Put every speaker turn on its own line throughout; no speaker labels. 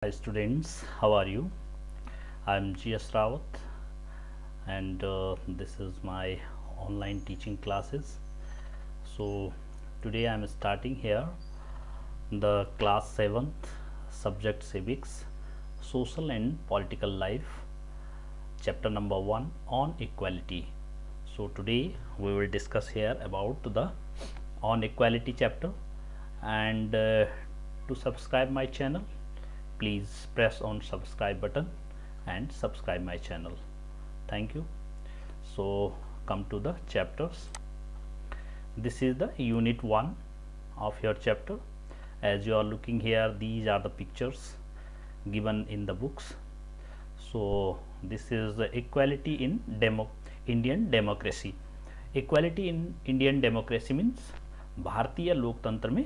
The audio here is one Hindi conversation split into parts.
Hi students, how are you? I'm GS Rawat and this is my online teaching classes. So today I'm starting here the class 7th subject civics, social and political life, chapter number 1 on equality. So today we will discuss here about the on equality chapter and to subscribe my channel please press on subscribe button and subscribe my channel. Thank you. So come to the chapters. This is the unit 1 of your chapter. As you are looking here, these are the pictures given in the books. So this is the equality in Indian democracy. Equality in Indian democracy means भारतीय लोकतंत्र में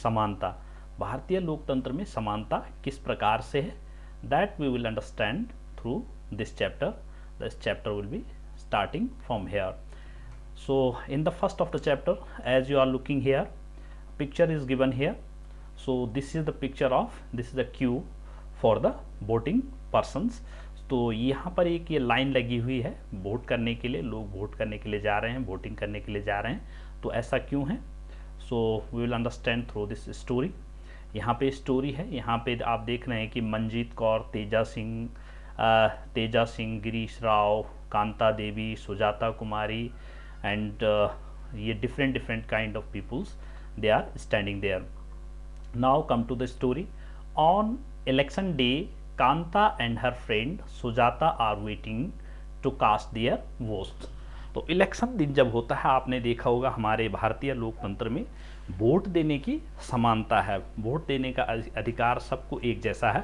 समानता. भारतीय लोकतंत्र में समानता किस प्रकार से है, that we will understand through this chapter. This chapter will be starting from here. So in the first of the chapter, as you are looking here, picture is given here. So this is the picture of, this is the queue for the voting persons. तो यहाँ पर एक ये लाइन लगी हुई है वोट करने के लिए, लोग वोट करने के लिए जा रहे हैं, वोटिंग करने के लिए जा रहे हैं. तो ऐसा क्यों है? So we will understand through this story. यहाँ पे स्टोरी है, यहाँ पे आप देख रहे हैं कि मंजीत कौर, तेजा सिंह, गिरीश राव, कांता देवी, सुजाता कुमारी एंड ये different kind of peoples they are standing there. Now come to the story. On election day Kanta and her friend Sujata are waiting to cast their votes. तो इलेक्शन दिन जब होता है, आपने देखा होगा हमारे भारतीय लोकतंत्र में वोट देने की समानता है. वोट देने का अधिकार सबको एक जैसा है.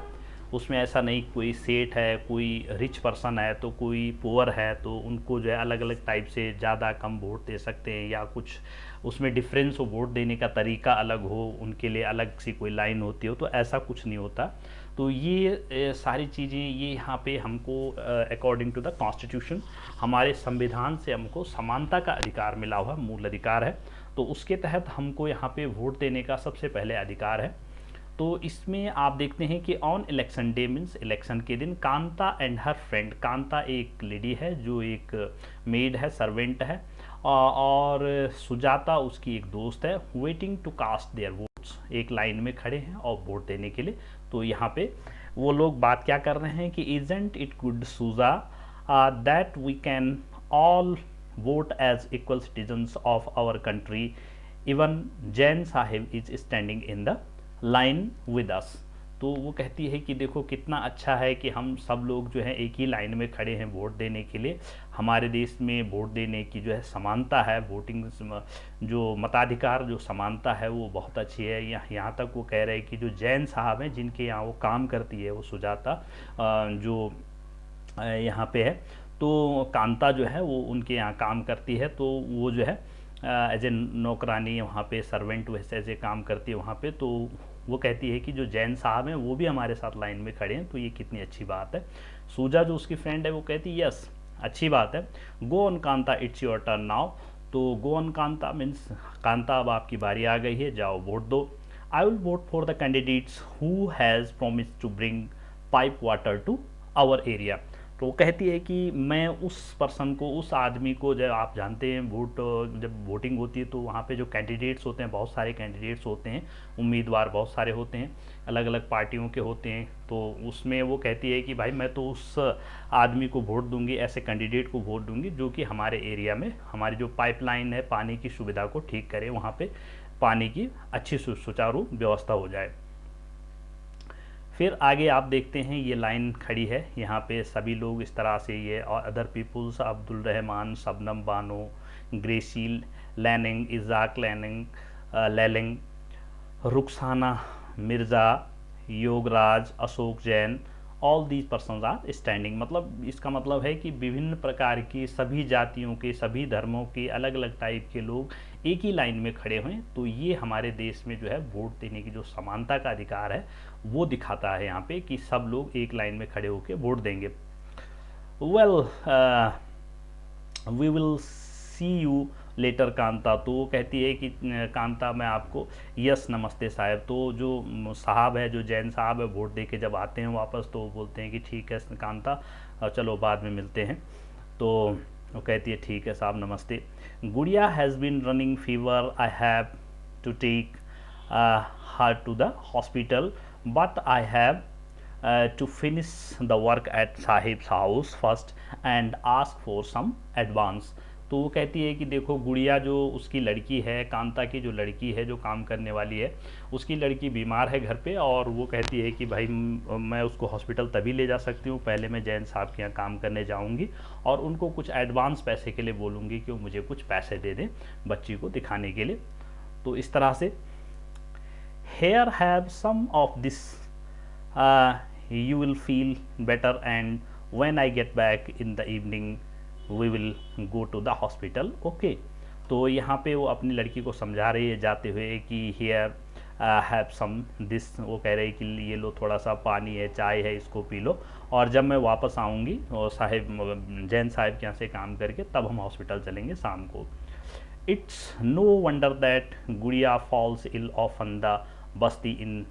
उसमें ऐसा नहीं कोई सेठ है, कोई रिच पर्सन है तो कोई पुअर है तो उनको जो है अलग अलग टाइप से ज़्यादा कम वोट दे सकते हैं, या कुछ उसमें डिफरेंस हो, वोट देने का तरीका अलग हो, उनके लिए अलग सी कोई लाइन होती हो. तो ऐसा कुछ नहीं होता. तो ये सारी चीज़ें ये यहाँ पे हमको अकॉर्डिंग टू द कॉन्स्टिट्यूशन, हमारे संविधान से हमको समानता का अधिकार मिला हुआ मूल अधिकार है. तो उसके तहत हमको यहाँ पे वोट देने का सबसे पहले अधिकार है. तो इसमें आप देखते हैं कि on election day means election के दिन Kanta and her friend, Kanta एक लेडी है जो एक मेड है, सर्वेंट है, और सुजाता उसकी एक दोस्त है, waiting to cast their votes, एक लाइन में खड़े हैं और वोट देने के लिए. तो यहाँ पे वो लोग बात क्या कर रहे हैं कि isn't it good Suja that we can all vote as equal citizens of our country, even Jain Sahib is standing in the line with us. तो वो कहती है कि देखो कितना अच्छा है कि हम सब लोग जो है एक ही लाइन में खड़े हैं वोट देने के लिए. हमारे देश में वोट देने की जो है समानता है, वोटिंग जो मताधिकार जो समानता है वो बहुत अच्छी है. यहाँ तक वो कह रहे हैं कि जो जैन साहब हैं जिनके यहाँ वो काम करती है, वो सुजाता जो यहाँ पे है, तो कांता जो है वो उनके यहाँ काम करती है. तो वो जो है एज ए नौकरानी वहाँ पे सर्वेंट वैसे ऐसे काम करती है वहाँ पे. तो वो कहती है कि जो जैन साहब हैं वो भी हमारे साथ लाइन में खड़े हैं, तो ये कितनी अच्छी बात है. सूजा जो उसकी फ्रेंड है वो कहती है यस अच्छी बात है. Go on Kanta it's your turn now. तो go on Kanta means Kanta अब आपकी बारी आ गई है, जाओ वोट दो. I will vote for the candidates who has promise to bring pipe water to our area. तो वो कहती है कि मैं उस पर्सन को, उस आदमी को, जब आप जानते हैं वोट जब वोटिंग होती है तो वहाँ पे जो कैंडिडेट्स होते हैं, बहुत सारे कैंडिडेट्स होते हैं, उम्मीदवार बहुत सारे होते हैं, अलग अलग पार्टियों के होते हैं. तो उसमें वो कहती है कि भाई मैं तो उस आदमी को वोट दूंगी, ऐसे कैंडिडेट को वोट दूंगी जो कि हमारे एरिया में हमारी जो पाइपलाइन है पानी की सुविधा को ठीक करे, वहाँ पर पानी की अच्छी सुचारू व्यवस्था हो जाए. फिर आगे आप देखते हैं ये लाइन खड़ी है, यहाँ पे सभी लोग इस तरह से, ये और other peoples, Abdul Rahman, Shabnam Bano, Grecil Lanning, Isaac Lalling, Rukhsana Mirza, Yograj, Ashok Jain, all these persons are standing. मतलब इसका मतलब है कि विभिन्न प्रकार की सभी जातियों के, सभी धर्मों के, अलग अलग टाइप के लोग एक ही लाइन में खड़े हुए. तो ये हमारे देश में जो है वोट देने की जो समानता का अधिकार है वो दिखाता है यहाँ पे कि सब लोग एक लाइन में खड़े होकर वोट देंगे. Well we will see you later Kanta, तो वो कहती है कि कांता मैं आपको, यस नमस्ते साहब। तो जो साहब है, जो जैन साहब है, वोट दे के जब आते हैं वापस तो वो बोलते हैं कि ठीक है कांता, चलो बाद में मिलते हैं। तो वो कहती है ठीक है साहब नमस्ते। Gudiya has been running fever, I have to take her to the hospital, but I have to finish the work at Sahib's house first and ask for some advance। तो वो कहती है कि देखो गुड़िया जो उसकी लड़की है, कांता की जो लड़की है, जो काम करने वाली है, उसकी लड़की बीमार है घर पे, और वो कहती है कि भाई मैं उसको हॉस्पिटल तभी ले जा सकती हूँ, पहले मैं जैन साहब के यहाँ काम करने जाऊँगी और उनको कुछ एडवांस पैसे के लिए बोलूँगी कि वो मुझे कुछ पैसे दे दें बच्ची को दिखाने के लिए। तो इस तरह से here have some of this, you will feel better, and when I get back in the evening we will go to the hospital, okay। तो यहाँ पे वो अपनी लड़की को समझा रही है जाते हुए कि here have some this, वो कह रही कि ये लो थोड़ा सा पानी है, चाय है, इसको पी लो, और जब मैं वापस आऊँगी और साहिब जैन साहिब के यहाँ से काम करके तब हम हॉस्पिटल चलेंगे शाम को। It's no wonder that Gudiya falls ill often, the Basti in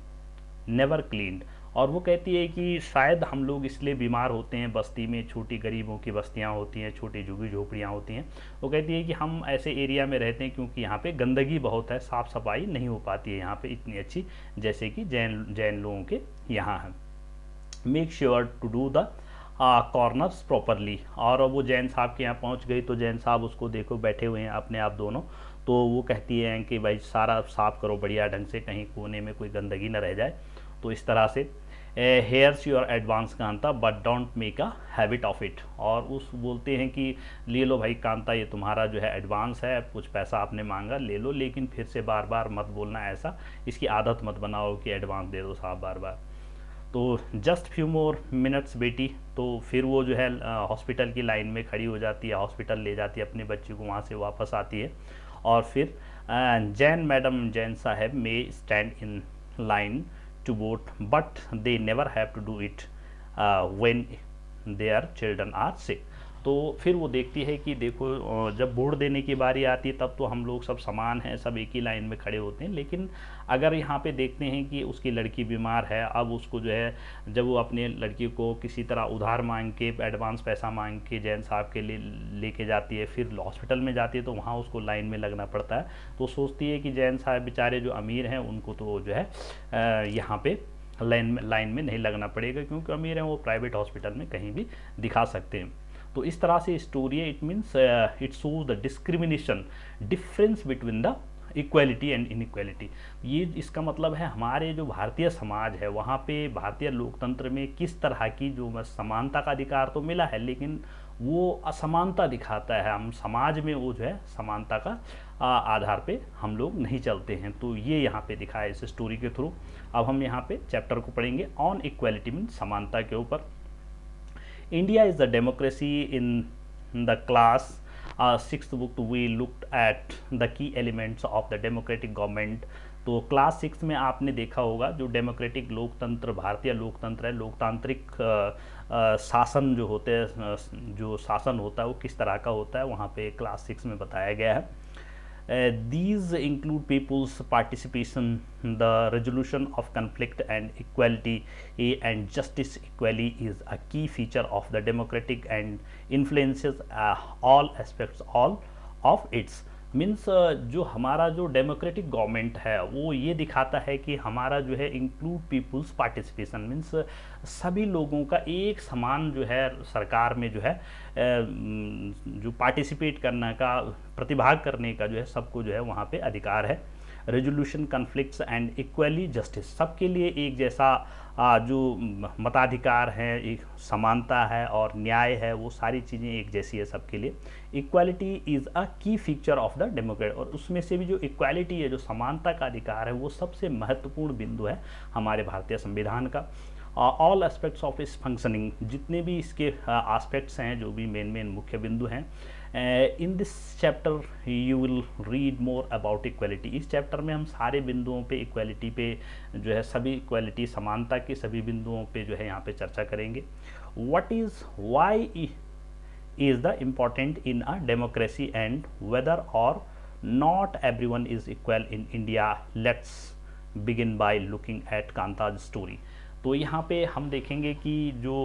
never cleaned. और वो कहती है कि शायद हम लोग इसलिए बीमार होते हैं, बस्ती में छोटी गरीबों की बस्तियां होती हैं, छोटी झुग्गी झोपड़ियाँ होती हैं। वो कहती है कि हम ऐसे एरिया में रहते हैं क्योंकि यहाँ पे गंदगी बहुत है, साफ़ सफाई नहीं हो पाती है यहाँ पे इतनी अच्छी जैसे कि जैन लोगों के यहाँ है। Make sure to do the corners properly. और वो जैन साहब के यहाँ पहुँच गई तो जैन साहब उसको देखो बैठे हुए हैं अपने आप दोनों, तो वो कहती हैं कि भाई सारा साफ़ करो बढ़िया ढंग से, कहीं कोने में कोई गंदगी न रह जाए। तो इस तरह से hairs your advance Kanta but don't make a habit of it. और उस बोलते हैं कि ले लो भाई कांता, ये तुम्हारा जो है एडवांस है, कुछ पैसा आपने मांगा ले लो, लेकिन फिर से बार बार मत बोलना ऐसा, इसकी आदत मत बनाओ कि एडवांस दे दो साहब बार बार। तो जस्ट फ्यू मोर मिनट्स बेटी। तो फिर वो जो है हॉस्पिटल की लाइन में खड़ी हो जाती है, हॉस्पिटल ले जाती है अपनी बच्ची को, वहाँ से वापस आती है और फिर Jain madam Jain Sahab may stand in line to vote but they never have to do it when their children are sick. तो फिर वो देखती है कि देखो जब वोट देने की बारी आती है तब तो हम लोग सब समान हैं, सब एक ही लाइन में खड़े होते हैं, लेकिन अगर यहाँ पे देखते हैं कि उसकी लड़की बीमार है, अब उसको जो है जब वो अपने लड़की को किसी तरह उधार मांग के एडवांस पैसा मांग के जैन साहब के लिए लेके जाती है, फिर हॉस्पिटल में जाती है तो वहाँ उसको लाइन में लगना पड़ता है। तो सोचती है कि जैन साहब बेचारे जो अमीर हैं उनको तो जो है यहाँ पे लाइन में नहीं लगना पड़ेगा, क्योंकि अमीर हैं वो प्राइवेट हॉस्पिटल में कहीं भी दिखा सकते हैं। तो इस तरह से स्टोरी है, it means it shows the discrimination difference between the equality and inequality. ये इसका मतलब है हमारे जो भारतीय समाज है वहाँ पे भारतीय लोकतंत्र में किस तरह की जो समानता का अधिकार तो मिला है, लेकिन वो असमानता दिखाता है। हम समाज में वो जो है समानता का आधार पे हम लोग नहीं चलते हैं। तो ये यहाँ पे दिखाया इस स्टोरी के थ्रू। अब हम यहाँ पे चैप्टर को पढ़ेंगे ऑन इक्वालिटी मीन समानता के ऊपर। India is a democracy. In the class 6th book we looked at the key elements of the democratic government। तो क्लास 6 में आपने देखा होगा जो डेमोक्रेटिक लोकतंत्र, भारतीय लोकतंत्र है, लोकतांत्रिक शासन जो होते हैं, जो शासन होता है वो किस तरह का होता है, वहाँ पे क्लास 6 में बताया गया है। These include people's participation, the resolution of conflict and equality and justice equally is a key feature of the democratic and influences all aspects all of its। Means जो हमारा जो डेमोक्रेटिक गवर्नमेंट है वो ये दिखाता है कि हमारा जो है इंक्लूड पीपुल्स पार्टिसिपेशन, मीन्स सभी लोगों का एक समान जो है सरकार में जो है जो पार्टिसिपेट करने का, प्रतिभाग करने का जो है सबको जो है वहाँ पे अधिकार है। Resolution conflicts and equally justice, सबके लिए एक जैसा जो मताधिकार है, एक समानता है और न्याय है, वो सारी चीज़ें एक जैसी है सबके लिए। इक्वालिटी इज़ अ की फीचर ऑफ द डेमोक्रेट, और उसमें से भी जो इक्वालिटी है, जो समानता का अधिकार है, वो सबसे महत्वपूर्ण बिंदु है हमारे भारतीय संविधान का। ऑल एस्पेक्ट्स ऑफ इस फंक्शनिंग, जितने भी इसके एस्पेक्ट्स हैं, जो भी मेन मुख्य बिंदु हैं। In this chapter you will read more about equality. इस चैप्टर में हम सारे बिंदुओं पे इक्वालिटी पे जो है सभी इक्वालिटी समानता के सभी बिंदुओं पे जो है यहाँ पे चर्चा करेंगे। What is why is the important in a democracy and whether or not everyone is equal in India. Let's begin by looking at Kanta's story. तो यहाँ पे हम देखेंगे कि जो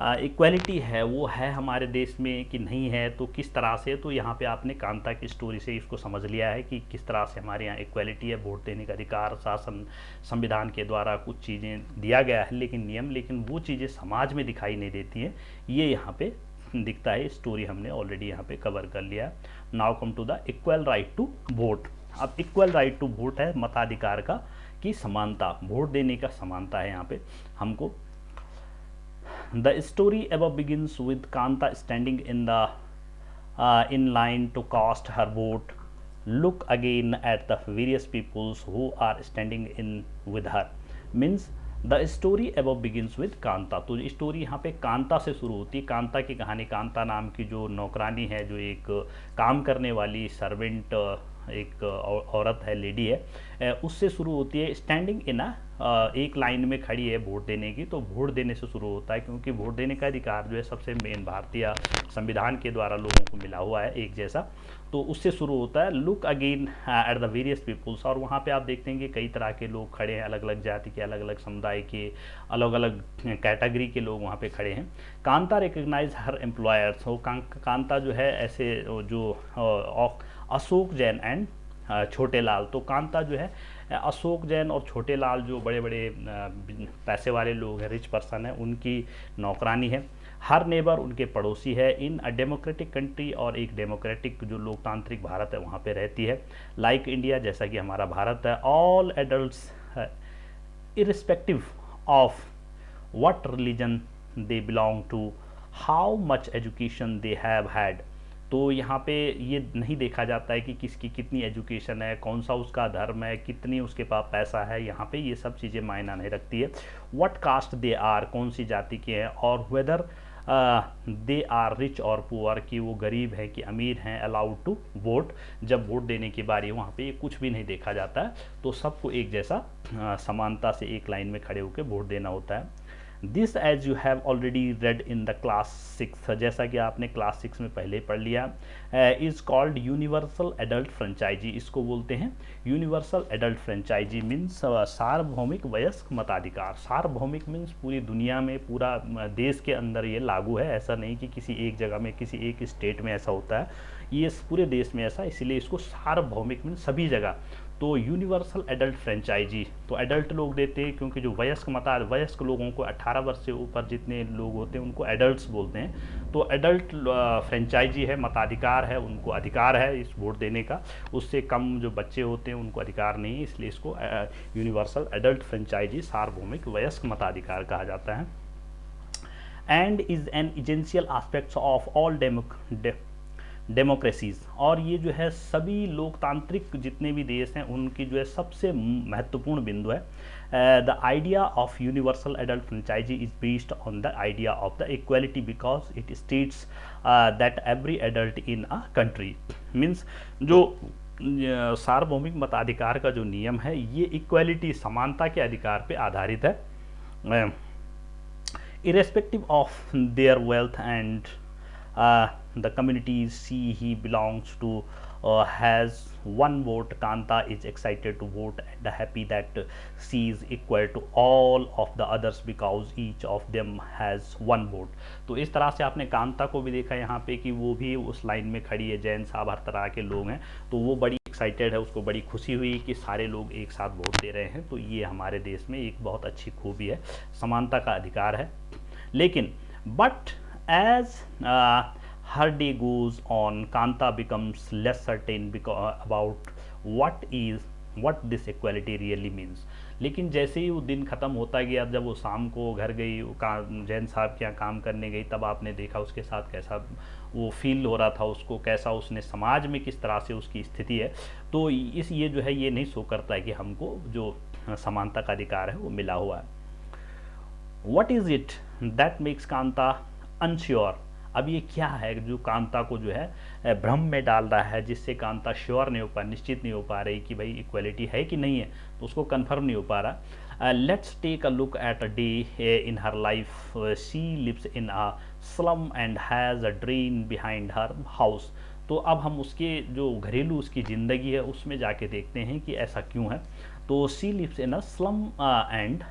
इक्वालिटी है वो है हमारे देश में कि नहीं है, तो किस तरह से। तो यहाँ पे आपने कांता की स्टोरी से इसको समझ लिया है कि किस तरह से हमारे यहाँ इक्वालिटी है, वोट देने का अधिकार, शासन संविधान के द्वारा कुछ चीज़ें दिया गया है लेकिन नियम, लेकिन वो चीज़ें समाज में दिखाई नहीं देती हैं, ये यहाँ पे दिखता है। स्टोरी हमने ऑलरेडी यहाँ पे कवर कर लिया है। Now come to the equal right to vote. अब इक्वल राइट टू वोट है मताधिकार का की समानता, वोट देने का समानता है यहाँ पे हमको। The story above begins with Kanta standing in line to cast her vote. Look again at the various peoples who are standing in with her. Means the story above begins with Kanta. तो स्टोरी यहाँ पे कांता से शुरू होती है। कांता की कहानी, कांता नाम की जो नौकरानी है, जो एक काम करने वाली सर्वेंट, एक औरत है, लेडी है, उससे शुरू होती है। स्टैंडिंग इन एक लाइन में खड़ी है वोट देने की। तो वोट देने से शुरू होता है क्योंकि वोट देने का अधिकार जो है सबसे मेन भारतीय संविधान के द्वारा लोगों को मिला हुआ है एक जैसा, तो उससे शुरू होता है। Look again at the various peoples, और वहाँ पे आप देखते हैं कि कई तरह के लोग खड़े हैं, अलग अलग जाति के, अलग अलग समुदाय के, अलग अलग कैटेगरी के लोग वहाँ पे खड़े हैं। कांता रिकग्नाइज हर एम्प्लॉयर्स। हो कांता जो है ऐसे जो अशोक जैन एंड छोटे लाल, तो कांता जो है अशोक जैन और छोटे लाल जो बड़े बड़े पैसे वाले लोग हैं, रिच पर्सन है, उनकी नौकरानी है। हर नेबर उनके पड़ोसी है। इन अ डेमोक्रेटिक कंट्री, और एक डेमोक्रेटिक जो लोकतांत्रिक भारत है वहाँ पे रहती है। लाइक इंडिया, जैसा कि हमारा भारत है। All adults irrespective of what religion they belong to, how much education they have had. तो यहाँ पे ये नहीं देखा जाता है कि किसकी कितनी एजुकेशन है, कौन सा उसका धर्म है, कितनी उसके पास पैसा है, यहाँ पे ये सब चीज़ें मायना नहीं रखती है। व्हाट कास्ट दे आर, कौन सी जाति के हैं, और वेदर दे आर रिच और पुअर, कि वो गरीब हैं कि अमीर हैं। अलाउड टू वोट, जब वोट देने की बारी है वहाँ पे ये कुछ भी नहीं देखा जाता है, तो सबको एक जैसा समानता से एक लाइन में खड़े होकर वोट देना होता है। This as you have already read in the class 6, जैसा कि आपने क्लास 6 में पहले पढ़ लिया, is called universal adult franchise. इसको बोलते हैं यूनिवर्सल एडल्ट फ्रेंचाइजी। मीन्स सार्वभौमिक वयस्क मताधिकार। सार्वभौमिक मीन्स पूरी दुनिया में, पूरा देश के अंदर ये लागू है। ऐसा नहीं कि किसी एक जगह में, किसी एक स्टेट में ऐसा होता है, ये पूरे देश में ऐसा, इसलिए इसको सार्वभौमिक मीन्स सभी जगह। तो यूनिवर्सल एडल्ट फ्रेंचाइजी, तो एडल्ट लोग देते हैं क्योंकि जो वयस्क लोगों को 18 वर्ष से ऊपर जितने लोग होते हैं उनको एडल्ट्स बोलते हैं। तो एडल्ट फ्रेंचाइजी है, मताधिकार है, उनको अधिकार है इस वोट देने का। उससे कम जो बच्चे होते हैं उनको अधिकार नहीं है, इसलिए इसको यूनिवर्सल एडल्ट फ्रेंचाइजी, सार्वभौमिक वयस्क मताधिकार कहा जाता है। And is an essential aspects of all democracies, और ये जो है सभी लोकतांत्रिक जितने भी देश हैं उनकी जो है सबसे महत्वपूर्ण बिंदु है। The idea of universal adult franchise is based on the idea of the equality because it states that every adult in a country. Means जो सार्वभौमिक मताधिकार का जो नियम है ये इक्वालिटी, समानता के अधिकार पे आधारित है। Irrespective of their wealth and the communities he belongs to has one vote. Kanta is excited to vote and happy that she is equal to all of the others because each of them has one vote. तो इस तरह से आपने कांता को भी देखा यहाँ पे कि वो भी उस लाइन में खड़ी है, जैन साहब हर तरह के लोग हैं, तो वो बड़ी एक्साइटेड है, उसको बड़ी खुशी हुई कि सारे लोग एक साथ वोट दे रहे हैं। तो ये हमारे देश में एक बहुत अच्छी खूबी है, समानता का अधिकार है। लेकिन but as her day goes on, Kanta becomes less certain about what this equality really means. लेकिन जैसे ही वो दिन ख़त्म होता गया, जब वो शाम को घर गई, जैन साहब के यहाँ काम करने गई, तब आपने देखा उसके साथ कैसा वो फील हो रहा था उसको, कैसा उसने समाज में किस तरह से उसकी स्थिति है। तो ये जो है ये नहीं शो करता है कि हमको जो समानता का अधिकार है वो मिला हुआ है। What is it that makes Kanta unsure? अब ये क्या है जो कांता को जो है भ्रम में डाल रहा है, जिससे कांता श्योर नहीं हो पा, निश्चित नहीं हो पा रही कि भाई इक्वालिटी है कि नहीं है, तो उसको कंफर्म नहीं हो पा रहा। Let's take a look at a day in her life. She lives in a slum and has a drain behind her house. तो अब हम उसके जो घरेलू उसकी ज़िंदगी है उसमें जाके देखते हैं कि ऐसा क्यों है। तो she lives in a slum and,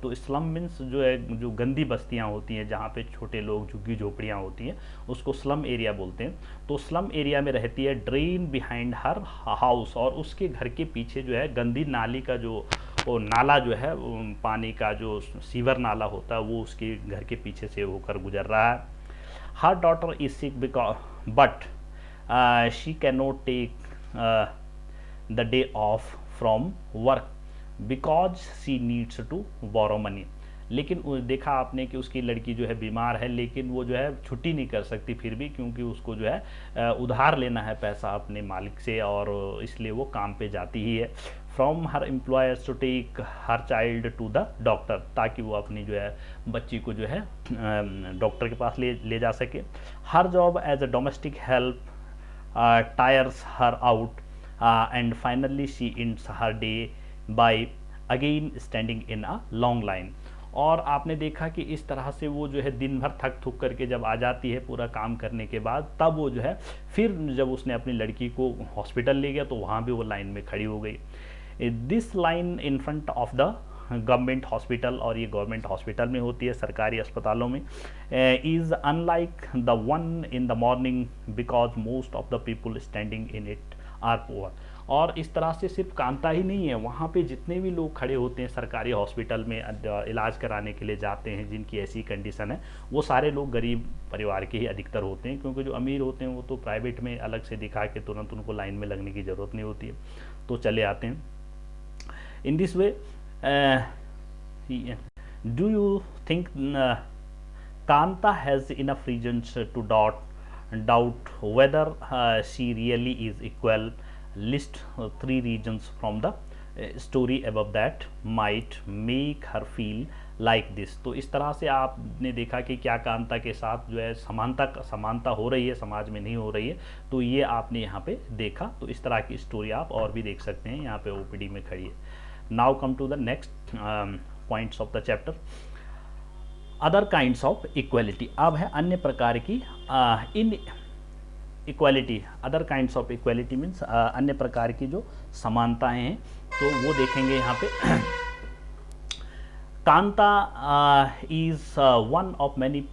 तो स्लम मीन्स जो है जो गंदी बस्तियां होती हैं जहाँ पे छोटे लोग झुग्गी झोपड़ियाँ होती हैं उसको स्लम एरिया बोलते हैं। तो स्लम एरिया में रहती है, ड्रेन बिहाइंड हर हाउस, और उसके घर के पीछे जो है गंदी नाली का जो वो नाला जो है पानी का जो सीवर नाला होता है वो उसके घर के पीछे से होकर गुजर रहा है। Her daughter is sick because but she can not take the day off from work because she needs to borrow money. लेकिन देखा आपने कि उसकी लड़की जो है बीमार है, लेकिन वो जो है छुट्टी नहीं कर सकती फिर भी, क्योंकि उसको जो है उधार लेना है पैसा अपने मालिक से, और इसलिए वो काम पे जाती ही है। From her employers to take her child to the doctor, ताकि वो अपनी जो है बच्ची को जो है डॉक्टर के पास ले जा सके। Her job as a domestic help tires her out, and finally she ends her day by again standing in a long line। और आपने देखा कि इस तरह से वो जो है दिन भर थक थक करके जब आ जाती है पूरा काम करने के बाद, तब वो जो है फिर जब उसने अपनी लड़की को हॉस्पिटल ले गया तो वहाँ भी वो लाइन में खड़ी हो गई। This line in front of the government hospital, और ये गवर्नमेंट हॉस्पिटल में होती है, सरकारी अस्पतालों में, is unlike the one in the morning because most of the people standing in it are poor. और इस तरह से सिर्फ कांता ही नहीं है, वहाँ पे जितने भी लोग खड़े होते हैं सरकारी हॉस्पिटल में इलाज कराने के लिए जाते हैं जिनकी ऐसी कंडीशन है, वो सारे लोग गरीब परिवार के ही अधिकतर होते हैं, क्योंकि जो अमीर होते हैं वो तो प्राइवेट में अलग से दिखा के तुरंत उनको लाइन में लगने की ज़रूरत नहीं होती है, तो चले आते हैं। इन this way, do you think Kanta has enough reasons to doubt whether she really is equal? List 3 reasons from the story above that might make her feel like this। तो इस तरह से आपने देखा कि क्या कांता के साथ जो है समानता हो रही है, समाज में नहीं हो रही है, तो ये आपने यहाँ पे देखा। तो इस तरह की स्टोरी आप और भी देख सकते हैं, यहाँ पे ओपीडी में खड़ी है। Now come to the next points of the chapter, other kinds of equality। अब है अन्य प्रकार की इन equality. Other kinds of equality means अन्य प्रकार की जो समानताएं हैं, तो वो देखेंगे यहाँ पे। Kanta is one of many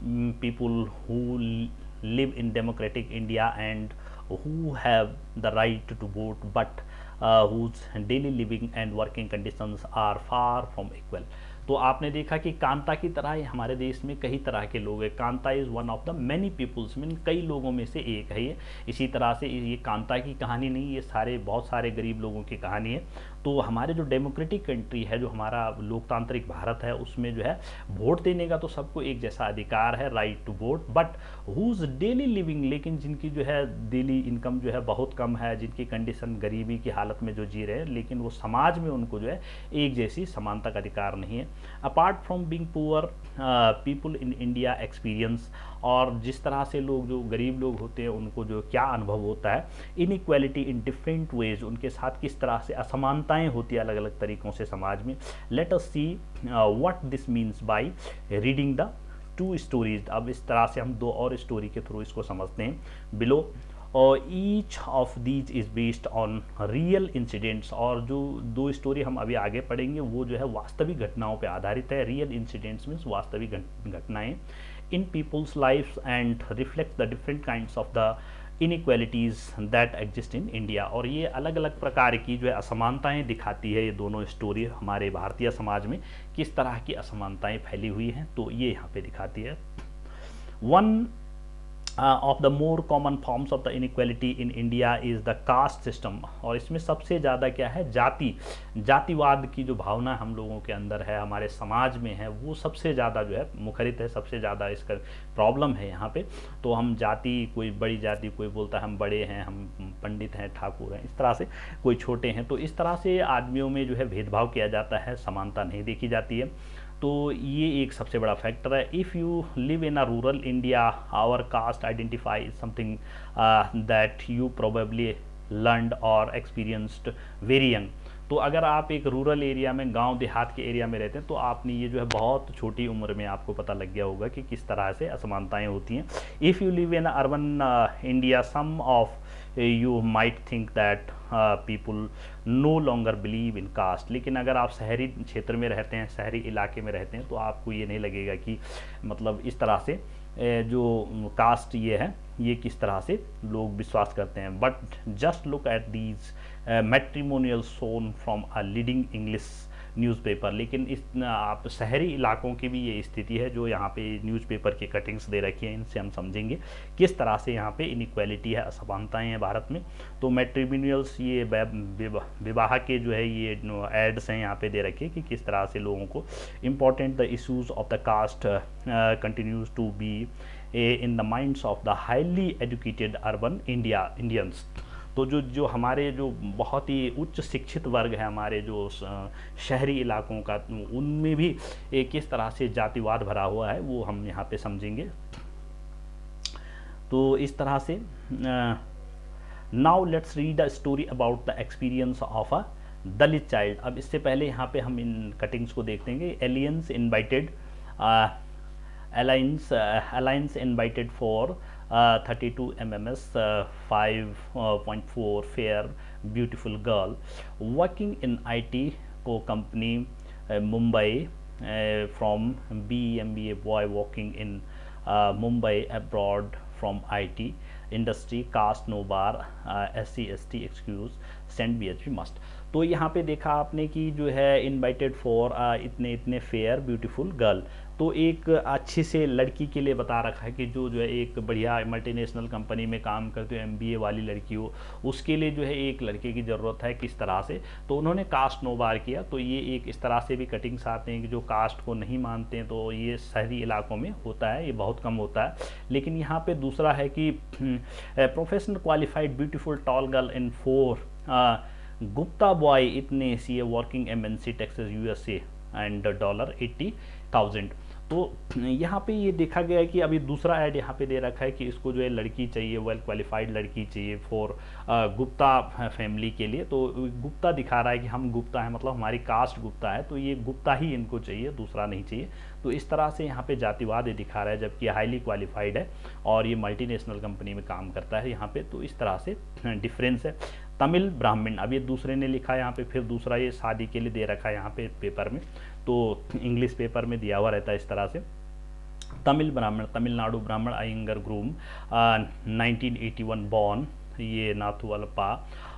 people who live in democratic India and who have the right to vote, but whose daily living and working conditions are far from equal। तो आपने देखा कि कांता की तरह ही हमारे देश में कई तरह के लोग हैं। Kanta is one of the many peoples, mean कई लोगों में से एक है ये। इसी तरह से ये कांता की कहानी नहीं, ये बहुत सारे गरीब लोगों की कहानी है। तो हमारे जो डेमोक्रेटिक कंट्री है, जो हमारा लोकतांत्रिक भारत है, उसमें जो है वोट देने का तो सबको एक जैसा अधिकार है, right to vote, but whose daily living, लेकिन जिनकी जो है डेली इनकम जो है बहुत कम है, जिनकी कंडीशन गरीबी की हालत में जो जी रहे हैं, लेकिन वो समाज में उनको जो है एक जैसी समानता का अधिकार नहीं है। Apart from being poor people in India experience, और जिस तरह से लोग जो गरीब लोग होते हैं उनको जो क्या अनुभव होता है, इनइक्वालिटी इन डिफरेंट वेज, उनके साथ किस तरह से असमानताएं होती है अलग अलग तरीक़ों से समाज में। Let us see what this means by reading the 2 stories. अब इस तरह से हम 2 और स्टोरी के थ्रू इसको समझते हैं। बिलो और each of these is based on real incidents, और जो 2 स्टोरी हम अभी आगे पढ़ेंगे वो जो है वास्तविक घटनाओं पे आधारित है। रियल इंसिडेंट्स मीन्स वास्तविक घटनाएं in peoples lifes and reflect the different kinds of the inequalities that exist in India. और ये अलग अलग प्रकार की जो है असमानताएं दिखाती है ये दोनों स्टोरी, हमारे भारतीय समाज में किस तरह की असमानताएं फैली हुई हैं, तो ये यहाँ पे दिखाती है। One of the more common forms of the inequality in India is the caste system. और इसमें सबसे ज़्यादा क्या है, जातिवाद की जो भावना हम लोगों के अंदर है, हमारे समाज में है, वो सबसे ज़्यादा जो है मुखरित है, सबसे ज़्यादा इसका प्रॉब्लम है यहाँ पे। तो हम जाति, कोई बड़ी जाति, कोई बोलता है हम बड़े हैं, हम पंडित हैं, ठाकुर हैं, इस तरह से कोई छोटे हैं, तो इस तरह से आदमियों में जो है भेदभाव किया जाता है, समानता नहीं देखी जाती है। तो ये एक सबसे बड़ा फैक्टर है। If you live in a rural India, our caste identify something that you probably learned और एक्सपीरियंस्ड वेरी यंग। तो अगर आप एक रूरल एरिया में, गांव देहात के एरिया में रहते हैं, तो आपने ये जो है बहुत छोटी उम्र में आपको पता लग गया होगा कि किस तरह से असमानताएं होती हैं। If you live in urban India, some of you might think that people no longer believe in caste। लेकिन अगर आप शहरी क्षेत्र में रहते हैं, शहरी इलाके में रहते हैं, तो आपको ये नहीं लगेगा कि मतलब इस तरह से जो कास्ट ये है, ये किस तरह से लोग विश्वास करते हैं। But just look at these matrimonial shown from a leading English newspaper. लेकिन इस आप शहरी इलाकों की भी ये स्थिति है, जो यहाँ पे न्यूज़पेपर की कटिंग्स दे रखी हैं, इनसे हम समझेंगे किस तरह से यहाँ पे इनइक्वालिटी है, असमानताएं हैं भारत में। तो मैट्रिमोनियल्स, ये विवाह के जो है ये एड्स हैं यहाँ पे दे रखे कि किस तरह से लोगों को important the issues of the caste continues to be in the minds of the highly educated urban Indians. तो जो हमारे जो बहुत ही उच्च शिक्षित वर्ग है, हमारे जो शहरी इलाकों का, उनमें भी किस तरह से जातिवाद भरा हुआ है, वो हम यहाँ पे समझेंगे। तो इस तरह से now let's read a story about the experience of a Dalit child. अब इससे पहले यहाँ पे हम इन कटिंग्स को देखते हैं। Aliens invited alliance invited for 32 MMS 5.4 fair beautiful girl working in IT co company Mumbai from BMBA boy working in Mumbai abroad from IT industry caste no bar SC ST excuse send BHP must। तो यहाँ पे देखा आपने कि जो है इनवाइटेड फॉर इतने इतने फेयर ब्यूटीफुल गर्ल, तो एक अच्छी से लड़की के लिए बता रखा है कि जो है एक बढ़िया मल्टीनेशनल कंपनी में काम करते हो, MBA वाली लड़की हो, उसके लिए जो है एक लड़के की ज़रूरत है किस तरह से। तो उन्होंने कास्ट नो बार किया। तो ये एक इस तरह से भी कटिंग्स आते हैं कि जो कास्ट को नहीं मानते हैं, तो ये शहरी इलाकों में होता है, ये बहुत कम होता है। लेकिन यहाँ पे दूसरा है कि professional qualified beautiful tall girl in 4 Gupta boy इतने C A working MNC Texas USA and $80,000। तो यहाँ पे ये देखा गया है कि अभी दूसरा ऐड यहाँ पे दे रखा है कि इसको जो है लड़की चाहिए, वेल क्वालिफाइड लड़की चाहिए फॉर गुप्ता फैमिली के लिए। तो गुप्ता दिखा रहा है कि हम गुप्ता हैं, मतलब हमारी कास्ट गुप्ता है, तो ये गुप्ता ही इनको चाहिए, दूसरा नहीं चाहिए। तो इस तरह से यहाँ पे जातिवाद दिखा रहा है, जबकि हाईली क्वालिफाइड है और ये मल्टीनेशनल कंपनी में काम करता है यहाँ पे। तो इस तरह से डिफरेंस है। तमिल ब्राह्मण, अब ये दूसरे ने लिखा है यहाँ पे, फिर दूसरा ये शादी के लिए दे रखा है यहाँ पे पेपर में, तो इंग्लिश पेपर में दिया हुआ रहता है इस तरह से। तमिल ब्राह्मण, तमिलनाडु ब्राह्मण अयंगर ग्रूम 1981 बॉर्न, ये नाथुवल्पा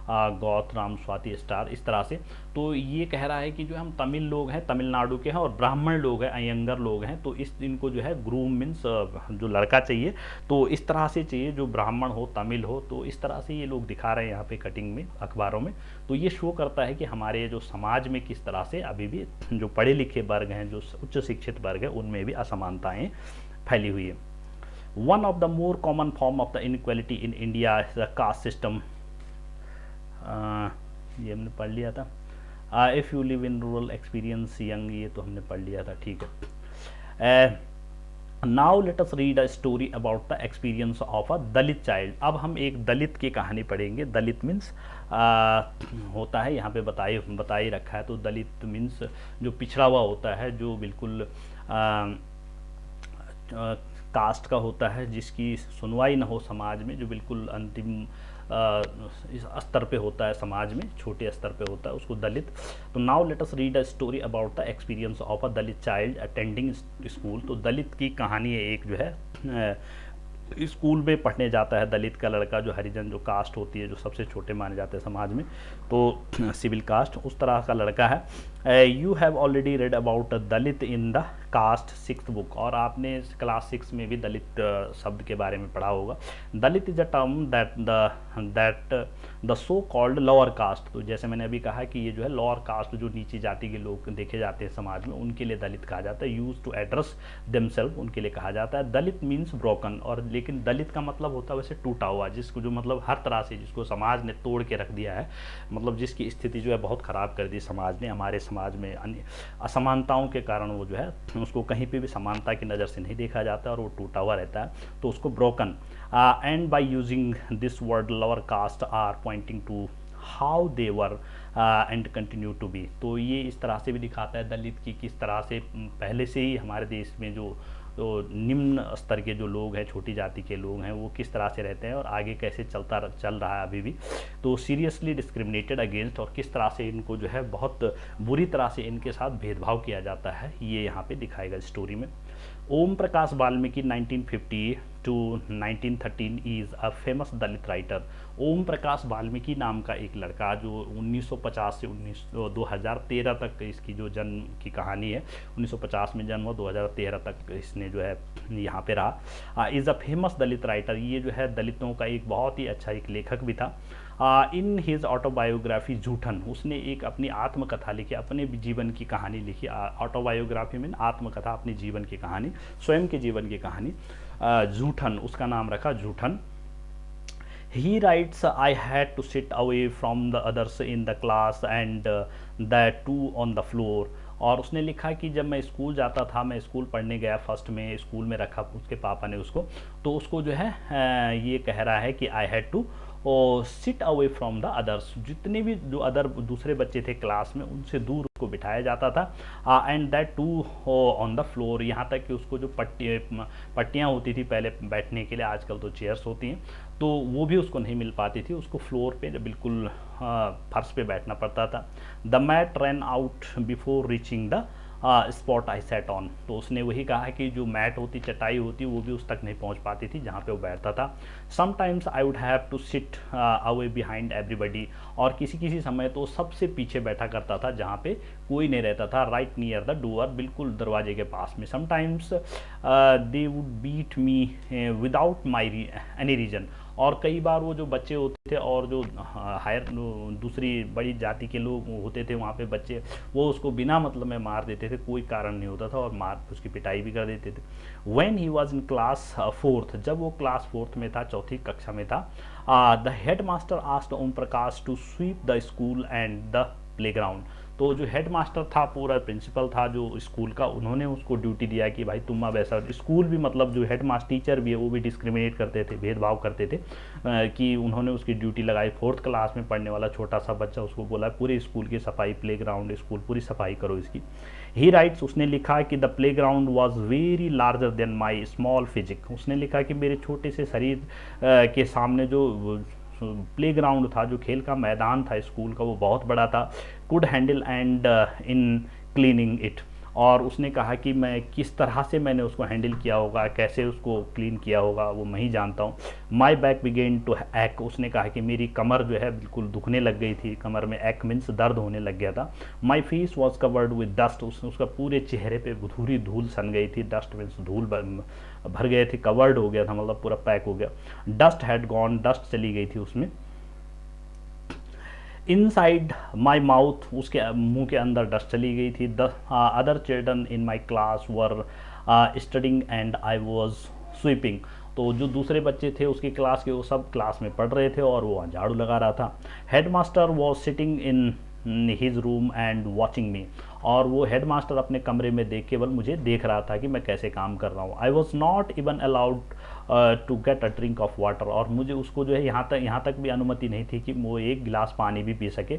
गौत राम स्वाति स्टार, इस तरह से। तो ये कह रहा है कि जो हम तमिल लोग हैं, तमिलनाडु के हैं, और ब्राह्मण लोग हैं, अयंगर लोग हैं, तो इनको जो है ग्रूम मीन्स जो लड़का चाहिए, तो इस तरह से चाहिए जो ब्राह्मण हो, तमिल हो। तो इस तरह से ये लोग दिखा रहे हैं यहाँ पे कटिंग में, अखबारों में। तो ये शो करता है कि हमारे जो समाज में किस तरह से अभी भी जो पढ़े लिखे वर्ग हैं, जो उच्च शिक्षित वर्ग है, उनमें भी असमानताएँ फैली हुई है। One of the more common form of the inequality in India is the caste system. ये हमने पढ़ लिया था। If you live in rural experience young, ये तो हमने पढ़ लिया था, ठीक है। Now let us read a story about the experience of a Dalit child. अब हम एक दलित की कहानी पढ़ेंगे। दलित मीन्स होता है यहाँ पे बता ही रखा है। तो दलित मीन्स जो पिछड़ा हुआ होता है, जो बिल्कुल कास्ट का होता है, जिसकी सुनवाई ना हो समाज में, जो बिल्कुल अंतिम इस स्तर पे होता है, समाज में छोटे स्तर पे होता है, उसको दलित। तो now let us read a story about the experience of a Dalit child attending school. तो दलित की कहानी है एक, जो है स्कूल में पढ़ने जाता है दलित का लड़का, जो हरिजन जो कास्ट होती है, जो सबसे छोटे माने जाते हैं समाज में, तो सिविल कास्ट, उस तरह का लड़का है। You have already read about Dalit in the कास्ट 6th बुक, और आपने क्लास 6 में भी दलित शब्द के बारे में पढ़ा होगा। Dalit is a term that the so called lower caste. तो जैसे मैंने अभी कहा कि ये जो है लोअर कास्ट, जो नीची जाति के लोग देखे जाते हैं समाज में, उनके लिए दलित कहा जाता है। यूज टू एड्रेस देमसेल्फ, उनके लिए कहा जाता है। दलित मीन्स ब्रोकन, और लेकिन दलित का मतलब होता है वैसे टूटा हुआ, जिसको जो मतलब हर तरह से जिसको समाज ने तोड़ के रख दिया है, मतलब जिसकी स्थिति जो है बहुत ख़राब कर दी समाज ने। हमारे समाज में असमानताओं के कारण वो जो है उसको कहीं पे भी समानता की नज़र से नहीं देखा जाता और वो टूटा हुआ रहता है, तो उसको broken. And by using this word lower caste are pointing to how they were and continue to be. तो ये इस तरह से भी दिखाता है दलित की किस तरह से पहले से ही हमारे देश में जो निम्न स्तर के जो लोग हैं, छोटी जाति के लोग हैं, वो किस तरह से रहते हैं और आगे कैसे चल रहा है अभी भी। तो सीरियसली डिस्क्रिमिनेटेड अगेंस्ट, और किस तरह से इनको जो है बहुत बुरी तरह से इनके साथ भेदभाव किया जाता है, ये यहाँ पे दिखाएगा स्टोरी में। Om Prakash Valmiki 1950 to 1913 is a famous Dalit writer. Om Prakash Valmiki नाम का एक लड़का जो 1950 से 2013 तक इसकी जो जन्म की कहानी है, 1950 में जन्म हुआ, 2013 तक इसने जो है यहाँ पे रहा। Is a famous Dalit writer, ये जो है दलितों का एक बहुत ही अच्छा एक लेखक भी था। इन हिज ऑटोबायोग्राफी जूठन, उसने एक अपनी आत्मकथा लिखी, अपने जीवन की कहानी लिखी। ऑटोबायोग्राफी में आत्मकथा, अपनी जीवन की कहानी, स्वयं के जीवन की कहानी। जूठन, उसका नाम रखा जूठन। He writes, I had to sit away from the others in the class and that too on the floor। और उसने लिखा कि जब मैं स्कूल जाता था, मैं स्कूल पढ़ने गया, फर्स्ट में स्कूल में रखा उसके पापा ने उसको, तो उसको जो है ये कह रहा है कि I had to sit away from the others, जितने भी जो अदर दूसरे बच्चे थे क्लास में, उनसे दूर उसको बिठाया जाता था। And that too on the floor, यहाँ तक कि उसको जो पट्टियाँ होती थी पहले बैठने के लिए, आजकल तो चेयर्स होती हैं, तो वो भी उसको नहीं मिल पाती थी, उसको फ्लोर पे बिल्कुल फर्श पे बैठना पड़ता था। The mat ran out before reaching the spot I sat on, तो उसने वही कहा कि जो मैट होती, चटाई होती, वो भी उस तक नहीं पहुंच पाती थी जहाँ पे वो बैठता था। Sometimes I would have to sit away behind everybody, और किसी किसी समय तो सबसे पीछे बैठा करता था जहाँ पे कोई नहीं रहता था, राइट नियर द डोर, बिल्कुल दरवाजे के पास में। Sometimes they would beat me without my any reason, और कई बार वो जो बच्चे होते थे और जो हायर दूसरी बड़ी जाति के लोग होते थे वहाँ पे बच्चे, वो उसको बिना मतलब में मार देते थे, कोई कारण नहीं होता था, और मार उसकी पिटाई भी कर देते थे। When he was in class 4th, जब वो क्लास 4th में था, चौथी कक्षा में था, the head master asked Om Prakash to sweep the school and the playground. तो जो हेड मास्टर था, पूरा प्रिंसिपल था जो स्कूल का, उन्होंने उसको ड्यूटी दिया कि भाई तुम अब ऐसा, स्कूल भी मतलब जो हेड मास्टर टीचर भी है वो भी डिस्क्रिमिनेट करते थे, भेदभाव करते थे, कि उन्होंने उसकी ड्यूटी लगाई। 4th क्लास में पढ़ने वाला छोटा सा बच्चा, उसको बोला पूरे स्कूल की सफाई, प्लेग्राउंड स्कूल पूरी सफाई करो इसकी। ही राइट्स, उसने लिखा कि the playground was very larger than my small physique, उसने लिखा कि मेरे छोटे से शरीर के सामने जो प्लेग्राउंड था, जो खेल का मैदान था स्कूल का, वो बहुत बड़ा था। Could handle and in cleaning it, और उसने कहा कि मैं किस तरह से मैंने उसको हैंडल किया होगा, कैसे उसको क्लीन किया होगा, वो मैं ही जानता हूँ। माई बैक बिगेन टू एक, उसने कहा कि मेरी कमर जो है बिल्कुल दुखने लग गई थी, कमर में एक मीन्स दर्द होने लग गया था। My face was covered with dust, उसका पूरे चेहरे पे धूरी धूल सन गई थी, डस्ट मीन्स धूल भर गए थे, कवर्ड हो गया था, मतलब पूरा पैक हो गया। डस्ट हैड गॉन, डस्ट चली गई थी उसमें। इनसाइड माई माउथ, उसके मुंह के अंदर डस्ट चली गई थी। The other children in my class were studying and I was sweeping, तो जो दूसरे बच्चे थे उसकी क्लास के, वो सब क्लास में पढ़ रहे थे और वो झाड़ू लगा रहा था। Head master was sitting in his room and watching मी, और वो हेड मास्टर अपने कमरे में केवल मुझे देख रहा था कि मैं कैसे काम कर रहा हूँ। I was not even allowed to get a drink of water, और मुझे उसको जो है यहाँ तक भी अनुमति नहीं थी कि वो एक गिलास पानी भी पी सके।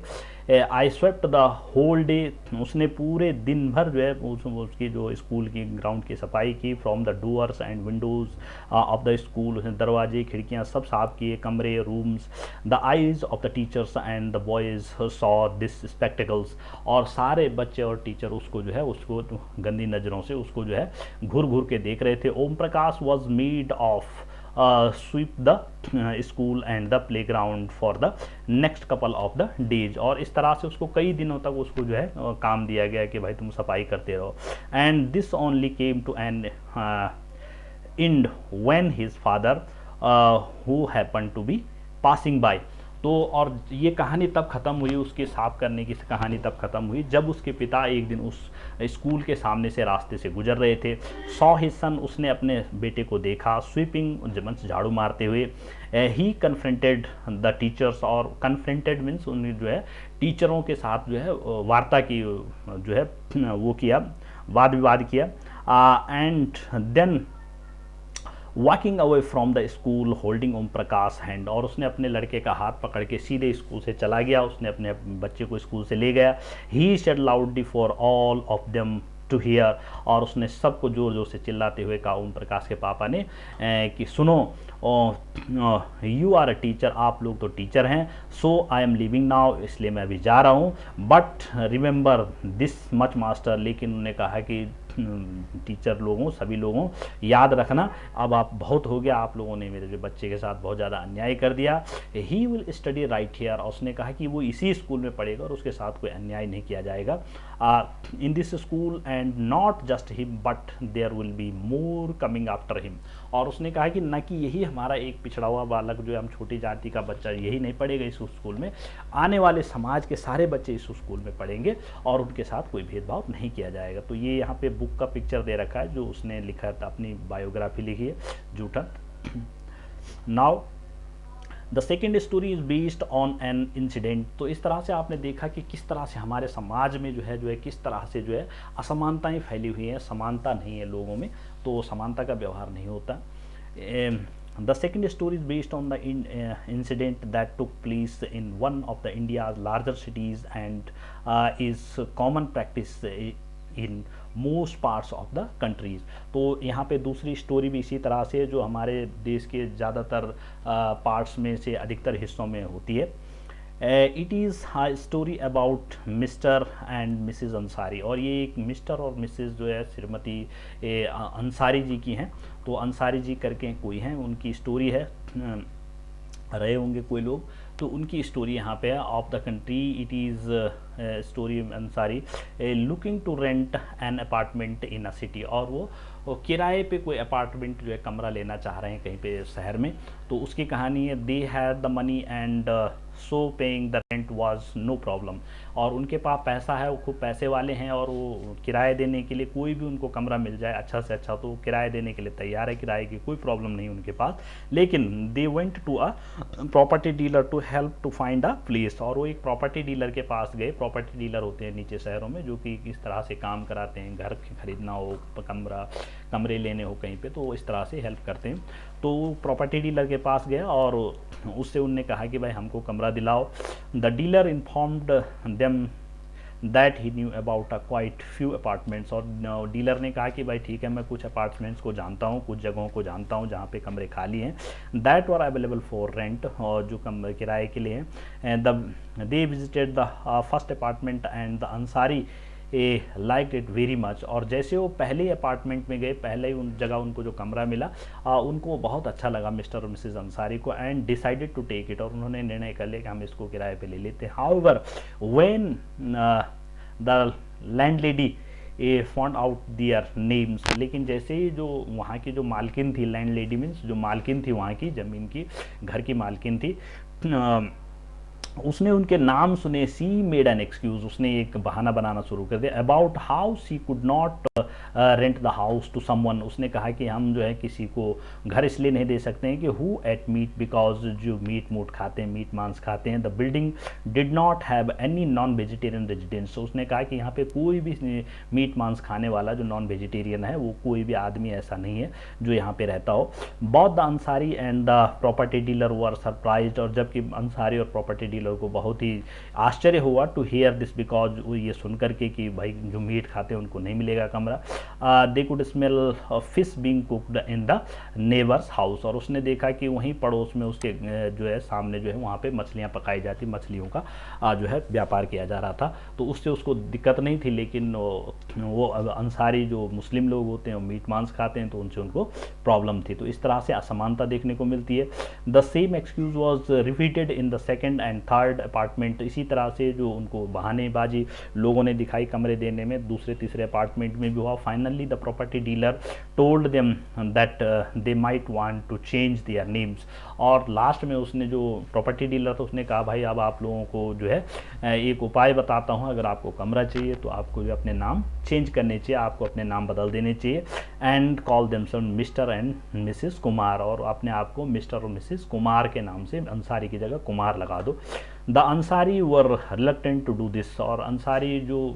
आई स्वेप्ट द होल डे, उसने पूरे दिन भर जो है उसकी जो स्कूल की ग्राउंड की सफाई की। From the doors and Windows of the school, उसने दरवाजे खिड़कियाँ सब साफ किए, कमरे rooms. The eyes of the teachers and the boys saw this spectacles, और सारे बच्चे और टीचर उसको जो है, उसको गंदी नज़रों से उसको जो है घूर घूर के देख रहे थे। Om Prakash was made of sweep the school and the playground for the next couple of the days, और इस तरह से उसको कई दिनों तक उसको जो है काम दिया गया कि भाई तुम सफाई करते रहो। And this only came to an end when his father who happened to be passing by, तो और ये कहानी तब ख़त्म हुई, उसके साफ करने की कहानी तब ख़त्म हुई जब उसके पिता एक दिन उस स्कूल के सामने से रास्ते से गुजर रहे थे। सॉ हिज सन, उसने अपने बेटे को देखा, स्वीपिंग जमन से झाड़ू मारते हुए। ही कन्फ्रंटेड द टीचर्स, और कन्फ्रंटेड मीन्स उन्होंने जो है टीचरों के साथ जो है वार्ता की, जो है वो किया, वाद विवाद किया। And then walking away from the school holding Om Prakash hand, और उसने अपने लड़के का हाथ पकड़ के सीधे स्कूल से चला गया, उसने अपने बच्चे को स्कूल से ले गया। He said loudly for all of them to hear, और उसने सबको जोर जोर से चिल्लाते हुए कहा ओम प्रकाश के पापा ने कि सुनो, यू आर अ टीचर, आप लोग तो टीचर हैं, सो आई एम लिविंग नाउ, इसलिए मैं अभी जा रहा हूँ, but remember this much master, लेकिन उन्होंने कहा कि टीचर लोगों, सभी लोगों, याद रखना अब आप बहुत हो गया, आप लोगों ने मेरे जो बच्चे के साथ बहुत ज़्यादा अन्याय कर दिया। He will study right here, और उसने कहा कि वो इसी स्कूल में पढ़ेगा और उसके साथ कोई अन्याय नहीं किया जाएगा in this school, and not just him but there will be more coming after him. और उसने कहा कि न कि यही हमारा एक पिछड़ा हुआ बालक जो है, हम छोटी जाति का बच्चा यही नहीं पढ़ेगा इस स्कूल में, आने वाले समाज के सारे बच्चे इस स्कूल में पढ़ेंगे और उनके साथ कोई भेदभाव नहीं किया जाएगा। तो ये यहाँ पे बुक का पिक्चर दे रखा है जो उसने लिखा था, अपनी बायोग्राफी लिखी है, Joothan. Now the second story is based on an incident. तो इस तरह से आपने देखा कि किस तरह से हमारे समाज में जो है किस तरह से जो है असमानताएं फैली हुई हैं, समानता नहीं है लोगों में, तो समानता का व्यवहार नहीं होता। The second story is based on the incident that took place in one of the India's larger cities and is common practice in most parts of the countries। तो यहाँ पे दूसरी स्टोरी भी इसी तरह से जो हमारे देश के ज़्यादातर पार्ट्स में से अधिकतर हिस्सों में होती है। It is story about mister and Mrs Ansari, और ये एक मिस्टर और मिसेस जो है श्रीमती अंसारी जी की हैं। तो अंसारी जी करके कोई हैं, उनकी स्टोरी है, रहे होंगे कोई लोग, तो उनकी स्टोरी यहाँ पे है। Of the country it is story Ansari looking to rent an apartment in a city, और वो किराए पे कोई अपार्टमेंट जो है कमरा लेना चाह रहे हैं कहीं पे शहर में। तो उसकी कहानी है, they had the money and so paying the rent was no problem, और उनके पास पैसा है, वो खूब पैसे वाले हैं, और वो किराए देने के लिए कोई भी उनको कमरा मिल जाए अच्छा से अच्छा तो वो किराए देने के लिए तैयार है, किराए की कोई प्रॉब्लम नहीं उनके पास। लेकिन they went to a property dealer to help to find a place, और वो एक प्रॉपर्टी डीलर के पास गए। प्रॉपर्टी डीलर होते हैं नीचे शहरों में जो कि इस तरह से काम कराते हैं, घर खरीदना हो, कमरे लेने हो कहीं पे, तो इस तरह से हेल्प करते हैं। तो प्रॉपर्टी डीलर के पास गया और उससे उनने कहा कि भाई हमको कमरा दिलाओ। The dealer informed them that he knew about a quite few apartments, और डीलर ने कहा कि भाई ठीक है, मैं कुछ अपार्टमेंट्स को जानता हूँ, कुछ जगहों को जानता हूँ जहाँ पे कमरे खाली हैं, that were available for rent, और जो कमरे किराए के लिए हैं। They visited the first apartment and the Ansari like it very much, और जैसे वो पहले अपार्टमेंट में गए, पहले ही उन जगह उनको जो कमरा मिला उनको बहुत अच्छा लगा मिस्टर और मिसेस अंसारी को, and decided to take it, और उन्होंने निर्णय कर लिया कि हम इसको किराए पे ले लेते हैं। However when the landlady found out their names, लेकिन जैसे ही जो वहाँ की जो मालकिन थी, लैंडलेडी मीन्स जो मालकिन थी वहाँ की ज़मीन की, घर की मालकिन थी, उसने उनके नाम सुने, सी मेड एन एक्सक्यूज, उसने एक बहाना बनाना शुरू कर दिया, about how she could not rent the house to someone, उसने कहा कि हम जो है किसी को घर इसलिए नहीं दे सकते हैं कि हु एट मीट, बिकॉज जो मीट खाते हैं, मीट मांस खाते हैं, the building did not have any non vegetarian residents, उसने कहा कि यहाँ पे कोई भी मीट मांस खाने वाला जो नॉन वेजिटेरियन है वो कोई भी आदमी ऐसा नहीं है जो यहाँ पे रहता हो। Both the Ansari and the property dealer were surprised, और जबकि अंसारी और प्रॉपर्टी डीलर को बहुत ही आश्चर्य हुआ टू हियर दिस, बिकॉज वो ये सुन करके कि भाई जो मीट खाते हैं उनको नहीं मिलेगा कमरा। They could smell fish being cooked in the neighbours house, और उसने देखा कि वहीं पड़ोस में उसके जो है सामने जो है वहाँ पे मछलियाँ पकाई जाती, मछलियों का जो है व्यापार किया जा रहा था। तो उससे उसको दिक्कत नहीं थी, लेकिन वो अंसारी जो मुस्लिम लोग होते हैं वो मीट मांस खाते हैं, तो उनसे उनको प्रॉब्लम थी। तो इस तरह से असमानता देखने को मिलती है। The same excuse was repeated in the second and third apartment, इसी तरह से जो उनको बहानेबाजी लोगों ने दिखाई कमरे देने में, दूसरे तीसरे अपार्टमेंट में भी हुआ। Finally the property dealer told them that they might want to change their names, और लास्ट में उसने जो प्रॉपर्टी डीलर था उसने कहा भाई अब आप लोगों को जो है एक उपाय बताता हूँ, अगर आपको कमरा चाहिए तो आपको जो अपने नाम चेंज करने चाहिए, आपको अपने नाम बदल देने चाहिए, and call themselves Mr and Mrs Kumar, और अपने आप को मिस्टर और मिसेस कुमार के नाम से, अंसारी की जगह कुमार लगा दो। The Ansari were reluctant to do this, और अंसारी जो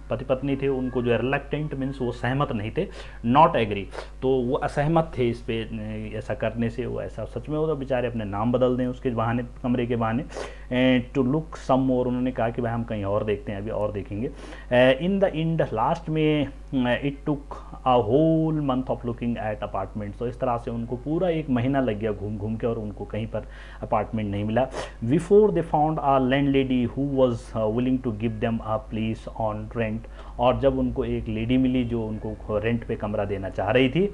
पति पत्नी थे उनको जो है रिलक्टेंट मीन्स वो सहमत नहीं थे, नॉट एग्री, तो वो असहमत थे इस पे ऐसा करने से। वो ऐसा सच में वो तो बेचारे अपने नाम बदल दें उसके बहाने, कमरे के बहाने, टू लुक सम मोर, उन्होंने कहा कि भाई हम कहीं और देखते हैं, अभी और देखेंगे। इन द एंड लास्ट में it took a whole month of looking at apartment, तो इस तरह से उनको पूरा एक महीना लग गया घूम घूम के और उनको कहीं पर अपार्टमेंट नहीं मिला। Before they found a landlady who was willing to give them a place on rent, और जब उनको एक लेडी मिली जो उनको रेंट पे कमरा देना चाह रही थी,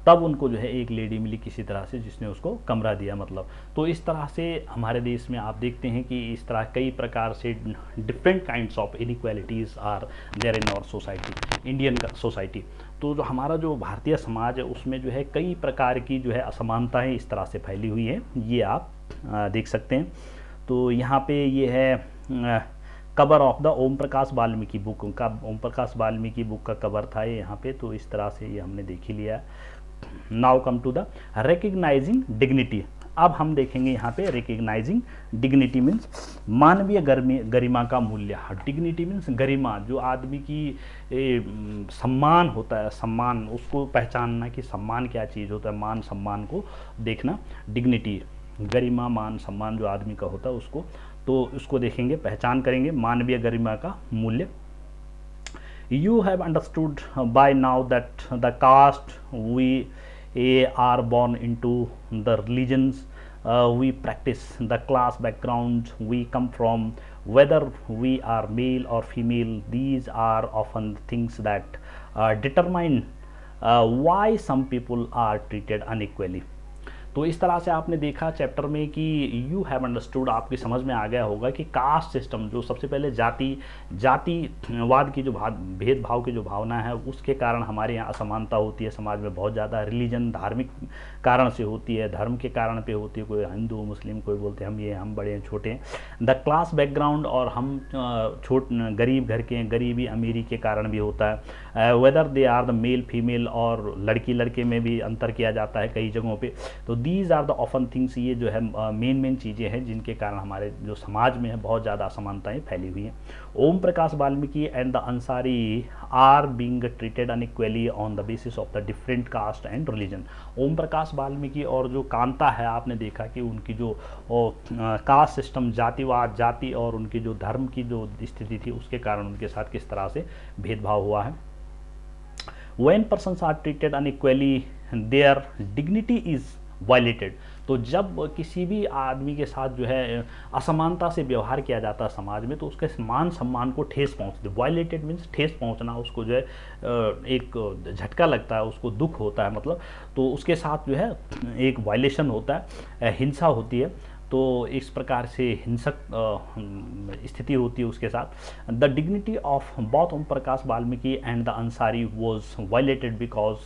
तब उनको जो है एक लेडी मिली किसी तरह से जिसने उसको कमरा दिया मतलब। तो इस तरह से हमारे देश में आप देखते हैं कि इस तरह कई प्रकार से different kinds of inequalities are there in our society, Indian society. तो जो हमारा जो भारतीय समाज है उसमें जो है कई प्रकार की जो है असमानताएं इस तरह से फैली हुई हैं, ये आप देख सकते हैं। तो यहाँ पे ये है cover of the Om Prakash Valmiki book का, ओम प्रकाश वाल्मीकि बुक का कवर था ये यहाँ पे, तो इस तरह से ये हमने देख ही लिया। Now come to the recognising dignity. अब हम देखेंगे यहाँ पे रिकग्नाइजिंग डिग्निटी मीन्स मानवीय गरिमा का मूल्य। डिग्निटी मीन्स गरिमा, जो आदमी की सम्मान होता है, सम्मान उसको पहचानना कि सम्मान क्या चीज़ होता है, मान सम्मान को देखना। डिग्निटी गरिमा, मान सम्मान जो आदमी का होता है उसको, तो उसको देखेंगे, पहचान करेंगे मानवीय गरिमा का मूल्य। You have understood by now that the caste we are born into, the religions we practice, the class background we come from, whether we are male or female, these are often things that determine why some people are treated unequally। तो इस तरह से आपने देखा चैप्टर में कि यू हैव अंडरस्टूड, आपकी समझ में आ गया होगा कि कास्ट सिस्टम, जो सबसे पहले जातिवाद की जो भेदभाव की जो भावना है उसके कारण हमारे यहाँ असमानता होती है समाज में बहुत ज़्यादा। रिलीजन धार्मिक कारण से होती है, धर्म के कारण पे होती है, कोई हिंदू मुस्लिम, कोई बोलते हैं हम ये हम बड़े हैं छोटे हैं। द क्लास बैकग्राउंड, और हम गरीब घर के हैं, गरीबी अमीरी के कारण भी होता है। Whether they are the male female, और लड़की लड़के में भी अंतर किया जाता है कई जगहों पे। तो these are the often things, ये जो है मेन चीज़ें हैं जिनके कारण हमारे जो समाज में है बहुत ज़्यादा असमानताएं फैली हुई हैं। Om Prakash Valmiki and the Ansari are being treated unequally on the basis of the different caste and religion. Om Prakash Valmiki और जो कांता है, आपने देखा कि उनकी जो कास्ट सिस्टम, जातिवाद, जाति और उनकी जो धर्म की जो स्थिति थी उसके कारण उनके साथ किस तरह से भेदभाव हुआ है। When persons are treated unequally, their dignity is violated। तो जब किसी भी आदमी के साथ जो है असमानता से व्यवहार किया जाता है समाज में, तो उसके मान सम्मान को ठेस पहुँचती है। वायलेटेड मीन्स ठेस पहुँचना, उसको जो है एक झटका लगता है, उसको दुख होता है मतलब, तो उसके साथ जो है एक वायलेशन होता है, हिंसा होती है। तो इस प्रकार से हिंसक स्थिति होती है उसके साथ। The dignity of both Om Prakash Valmiki and the Ansari was violated because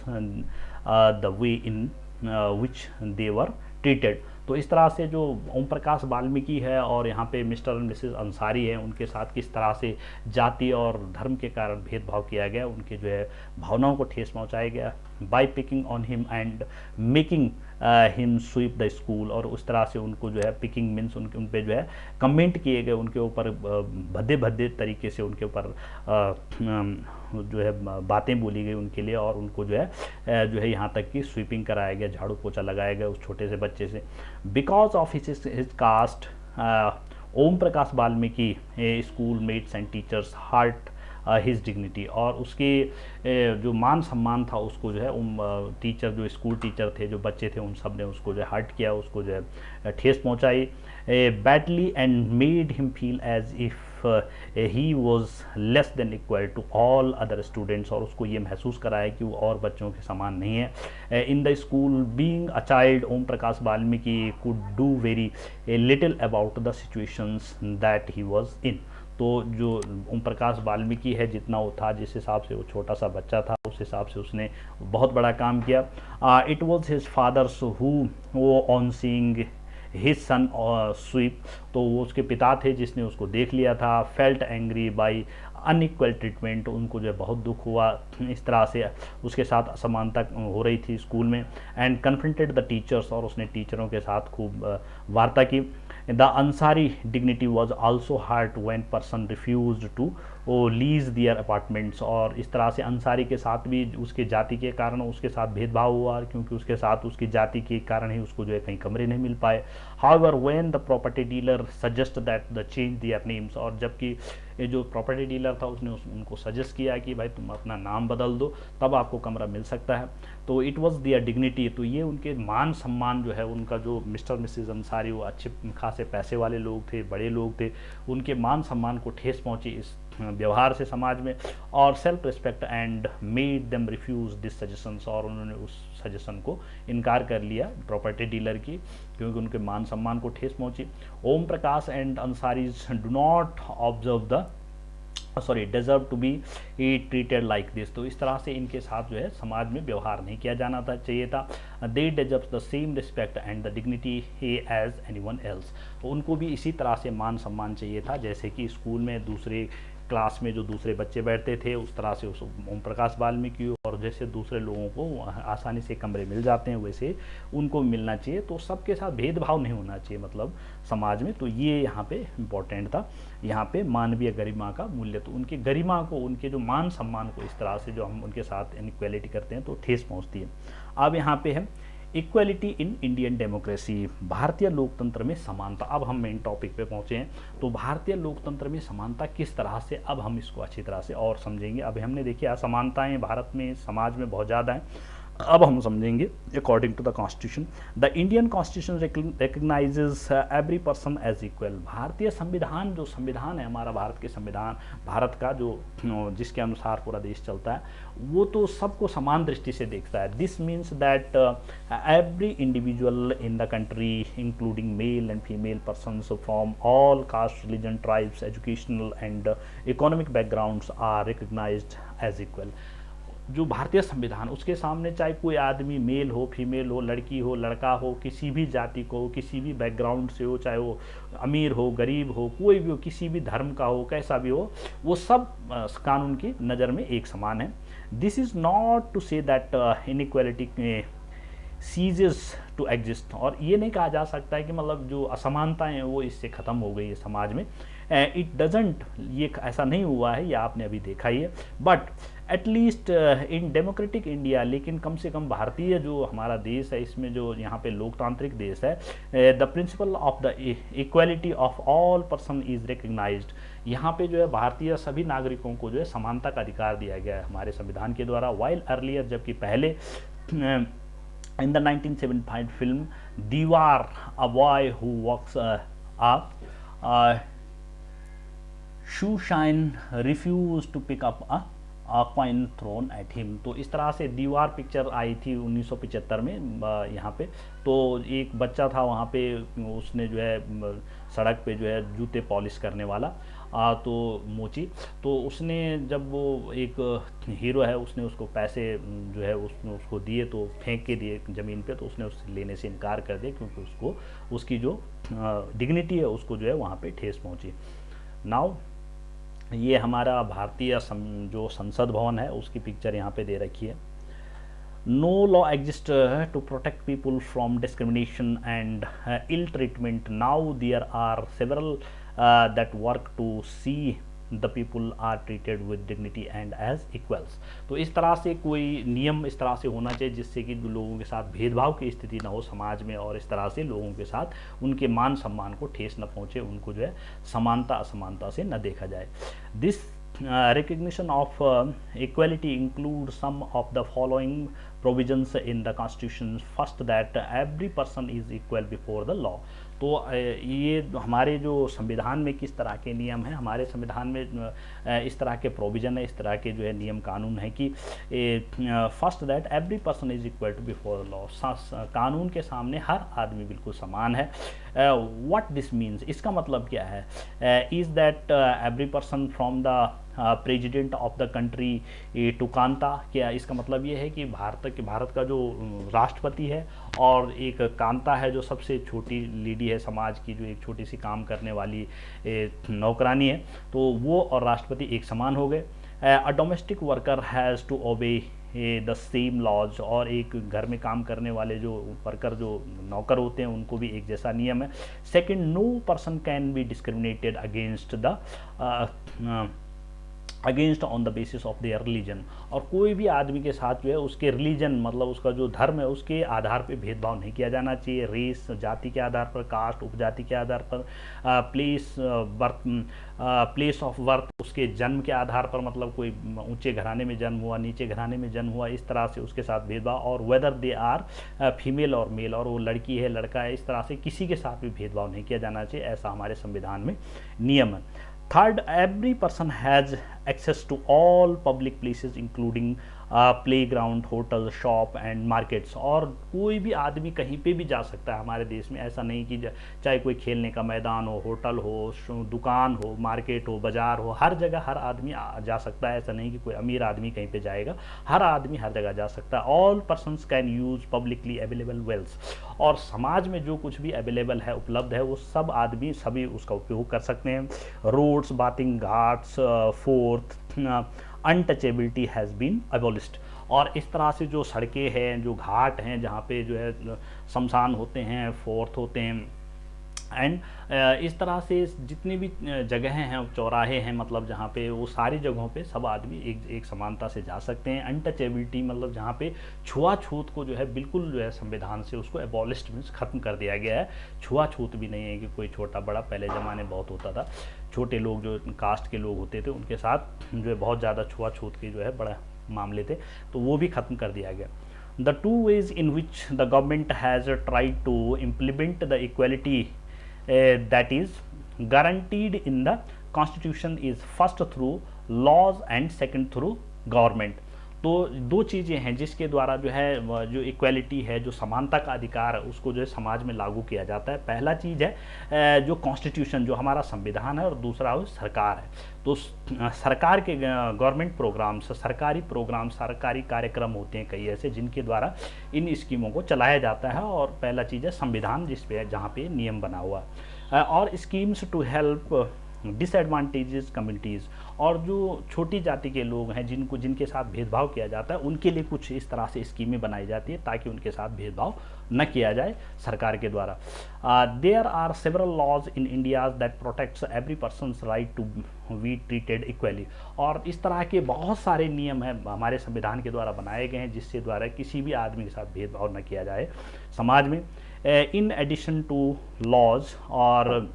the way in which they were treated. तो इस तरह से जो ओम प्रकाश वाल्मीकि है और यहाँ पे मिस्टर एंड मिसेस अंसारी है, उनके साथ किस तरह से जाति और धर्म के कारण भेदभाव किया गया, उनके जो है भावनाओं को ठेस पहुँचाया गया। By picking on him and making him sweep the school, और उस तरह से उनको जो है पिकिंग मीन्स उनके उन पे जो है कमेंट किए गए, उनके ऊपर भद्दे भद्दे तरीके से उनके ऊपर जो है बातें बोली गई उनके लिए, और उनको जो है यहाँ तक कि स्वीपिंग कराया गया, झाड़ू पोछा लगाया गया उस छोटे से बच्चे से। Because of his caste Om Prakash Valmiki schoolmates and teachers hurt his dignity, और उसके जो मान सम्मान था उसको जो है टीचर, जो स्कूल टीचर थे, जो बच्चे थे, उन सब ने उसको जो है हर्ट किया, उसको जो है ठेस पहुंचाई badly and made him feel as if he was less than equal to all other students, और उसको ये महसूस कराया कि वो और बच्चों के समान नहीं है। In the school being a child, Om Prakash Valmiki could do very little about the situations that he was in. तो जो ओम प्रकाश वाल्मीकि है, जितना वो था, जिस हिसाब से वो छोटा सा बच्चा था, उस हिसाब से उसने बहुत बड़ा काम किया। It was his fathers who on seeing his son sweep, तो वो उसके पिता थे जिसने उसको देख लिया था। Felt angry by unequal treatment, उनको जो है बहुत दुख हुआ इस तरह से उसके साथ असमानता हो रही थी स्कूल में। एंड कन्फ्रंटेड द टीचर्स, और उसने टीचरों के साथ खूब वार्ता की। The Ansari dignity was also hurt when person refused to lease their apartments, और इस तरह से अंसारी के साथ भी उसके जाति के कारण उसके साथ भेदभाव हुआ, क्योंकि उसके साथ उसकी जाति के कारण ही उसको जो है कहीं कमरे नहीं मिल पाए. However when the property dealer suggest that the change their names, और जबकि ये जो प्रॉपर्टी डीलर था उसने उनको सजेस्ट किया कि भाई तुम अपना नाम बदल दो तब आपको कमरा मिल सकता है. तो इट वाज दियर डिग्निटी, तो ये उनके मान सम्मान जो है उनका, जो मिस्टर मिसेज अंसारी वो अच्छे खासे पैसे वाले लोग थे, बड़े लोग थे, उनके मान सम्मान को ठेस पहुंची इस व्यवहार से समाज में, और self respect and made them refuse this suggestions, और उन्होंने उस सजेशन को इनकार कर लिया प्रॉपर्टी डीलर की, क्योंकि उनके मान सम्मान को ठेस पहुंची. Om Prakash and Ansaris do not observe the deserve to be treated like this, तो इस तरह से इनके साथ जो है समाज में व्यवहार नहीं किया जाना था चाहिए था. They deserve the same respect and the dignity as anyone else, उनको भी इसी तरह से मान सम्मान चाहिए था जैसे कि स्कूल में दूसरे क्लास में जो दूसरे बच्चे बैठते थे उस तरह से उस ओम प्रकाश वाल्मीकि, और जैसे दूसरे लोगों को आसानी से कमरे मिल जाते हैं वैसे उनको मिलना चाहिए. तो सबके साथ भेदभाव नहीं होना चाहिए मतलब समाज में. तो ये यहाँ पे इम्पोर्टेंट था, यहाँ पे मानवीय गरिमा का मूल्य, तो उनकी गरिमा को, उनके जो मान सम्मान को इस तरह से जो हम उनके साथ इनइक्वालिटी करते हैं तो ठेस पहुँचती है. अब यहाँ पे है इक्वलिटी इन इंडियन डेमोक्रेसी, भारतीय लोकतंत्र में समानता. अब हम मेन टॉपिक पे पहुंचे हैं. तो भारतीय लोकतंत्र में समानता किस तरह से, अब हम इसको अच्छी तरह से और समझेंगे. अभी हमने देखिए असमानताएं भारत में समाज में बहुत ज़्यादा हैं, अब हम समझेंगे according to the constitution. The Indian constitution recognises every person as equal, भारतीय संविधान जो संविधान है हमारा, भारत के संविधान, भारत का जो जिसके अनुसार पूरा देश चलता है, वो तो सबको समान दृष्टि से देखता है. This means that every individual in the country including male and female persons from all caste, religion, tribes, educational and economic backgrounds are recognised as equal. जो भारतीय संविधान, उसके सामने चाहे कोई आदमी मेल हो, फीमेल हो, लड़की हो, लड़का हो, किसी भी जाति को, किसी भी बैकग्राउंड से हो, चाहे वो अमीर हो, गरीब हो, कोई भी हो, किसी भी धर्म का हो, कैसा भी हो, वो सब कानून की नज़र में एक समान है. This is not to say that inequality ceases to exist, और ये नहीं कहा जा सकता है कि मतलब जो असमानताएं हैं वो इससे ख़त्म हो गई है समाज में. इट डजेंट, ये ऐसा नहीं हुआ है, ये आपने अभी देखा ही है. But at least in democratic India, लेकिन कम से कम भारतीय जो हमारा देश है, इसमें जो यहाँ पे लोकतांत्रिक देश है, the principle of the equality of all person is recognised. यहाँ पे जो है भारतीय सभी नागरिकों को जो है समानता का अधिकार दिया गया है हमारे संविधान के द्वारा. वाइल अर्लियर, जबकि पहले in the 1975 film Diwar, a boy who walks up, Shushain refused to pick up a coin thrown at him. तो इस तरह से दीवार पिक्चर आई थी 1975 में यहाँ पे. तो एक बच्चा था वहाँ पे, उसने जो है सड़क पे जो है जूते पॉलिश करने वाला, तो मोची, तो उसने जब वो एक हीरो है उसने उसको पैसे जो है उसने उसको दिए, तो फेंक के दिए ज़मीन पे, तो उसने उससे लेने से इनकार कर दिया क्योंकि उसको उसकी जो डिग्निटी है उसको जो है वहाँ पे ठेस पहुँची. नाउ ये हमारा भारतीय जो संसद भवन है उसकी पिक्चर यहाँ पे दे रखी है. No law exists to protect people from discrimination and ill treatment. Now there are several that work to see the people are treated with dignity and as equals. तो इस तरह से कोई नियम इस तरह से होना चाहिए जिससे कि लोगों के साथ भेदभाव की स्थिति ना हो समाज में, और इस तरह से लोगों के साथ उनके मान सम्मान को ठेस न पहुँचे, उनको जो है समानता असमानता से न देखा जाए. This recognition of equality includes some of the following provisions in the constitution. First, that every person is equal before the law. तो ये हमारे जो संविधान में किस तरह के नियम हैं, हमारे संविधान में इस तरह के प्रोविज़न है, इस तरह के जो है नियम कानून है कि first that every person is equal to before law, कानून के सामने हर आदमी बिल्कुल समान है. व्हाट दिस मीन्स, इसका मतलब क्या है, is that every person from the president of the country to Kanta, क्या इसका मतलब ये है कि भारत का जो राष्ट्रपति है और एक कांता है जो सबसे छोटी लेडी है समाज की, जो एक छोटी सी काम करने वाली नौकरानी है, तो वो और राष्ट्रपति एक समान हो गए. A domestic worker has to obey the same laws, और एक घर में काम करने वाले जो वर्कर जो नौकर होते हैं उनको भी एक जैसा नियम है। Second, no person can be discriminated against on the basis of their religion, और कोई भी आदमी के साथ जो है उसके रिलीजन मतलब उसका जो धर्म है उसके आधार पे भेदभाव नहीं किया जाना चाहिए। रेस, जाति के आधार पर, कास्ट, उपजाति के आधार पर, प्लेस ऑफ बर्थ, उसके जन्म के आधार पर, मतलब कोई ऊंचे घराने में जन्म हुआ, नीचे घराने में जन्म हुआ, इस तरह से उसके साथ भेदभाव, और वेदर दे आर फीमेल और मेल, और वो लड़की है लड़का है, इस तरह से किसी के साथ भी भेदभाव नहीं किया जाना चाहिए, ऐसा हमारे संविधान में नियम है। Third, every person has access to all public places including playground, hotel, shop and markets, और कोई भी आदमी कहीं पे भी जा सकता है हमारे देश में। ऐसा नहीं कि चाहे कोई खेलने का मैदान हो, होटल हो, दुकान हो, मार्केट हो, बाजार हो, हर जगह हर आदमी जा सकता है। ऐसा नहीं कि कोई अमीर आदमी कहीं पे जाएगा, हर आदमी हर जगह जा सकता है। All persons can use publicly available wells, और समाज में जो कुछ भी अवेलेबल है, उपलब्ध है, वो सब आदमी सभी उसका उपयोग कर सकते हैं। Roads, bathing ghats, fourth, untouchability has been abolished, और इस तरह से जो सड़कें हैं, जो घाट हैं, जहाँ पे जो है शमशान होते हैं, फोर्थ होते हैं, एंड इस तरह से जितनी भी जगहें हैं, चौराहे हैं, मतलब जहाँ पे वो सारी जगहों पे सब आदमी एक समानता से जा सकते हैं। अनटचेबिलिटी मतलब जहाँ पे छुआछूत को जो है बिल्कुल जो है संविधान से उसको एबॉलिस्ड मीन्स ख़त्म कर दिया गया है। छुआछूत भी नहीं है कि कोई छोटा बड़ा, पहले ज़माने बहुत होता था, छोटे लोग जो कास्ट के लोग होते थे उनके साथ जो है बहुत ज़्यादा छुआछूत के जो है बड़ा मामले थे, तो वो भी ख़त्म कर दिया गया। The two ways in which the government has tried to implement the equality that is guaranteed in the constitution is first through laws and second through government। तो दो चीज़ें हैं जिसके द्वारा जो है जो इक्वालिटी है, जो समानता का अधिकार है, उसको जो है समाज में लागू किया जाता है। पहला चीज़ है जो कॉन्स्टिट्यूशन, जो हमारा संविधान है, और दूसरा वो सरकार है। तो सरकार के गवर्नमेंट प्रोग्राम्स, सरकारी प्रोग्राम, सरकारी कार्यक्रम होते हैं कई ऐसे जिनके द्वारा इन स्कीमों को चलाया जाता है। और पहला चीज़ है संविधान, जिस पे जहाँ पे नियम बना हुआ है, और schemes to help disadvantages communities, और जो छोटी जाति के लोग हैं जिनके साथ भेदभाव किया जाता है, उनके लिए कुछ इस तरह से स्कीमें बनाई जाती है ताकि उनके साथ भेदभाव न किया जाए सरकार के द्वारा। There are several laws in India that protects every person's right to be treated equally, और इस तरह के बहुत सारे नियम हैं हमारे संविधान के द्वारा बनाए गए हैं जिससे द्वारा किसी भी आदमी के साथ भेदभाव न किया जाए समाज में। इन एडिशन टू लॉज, और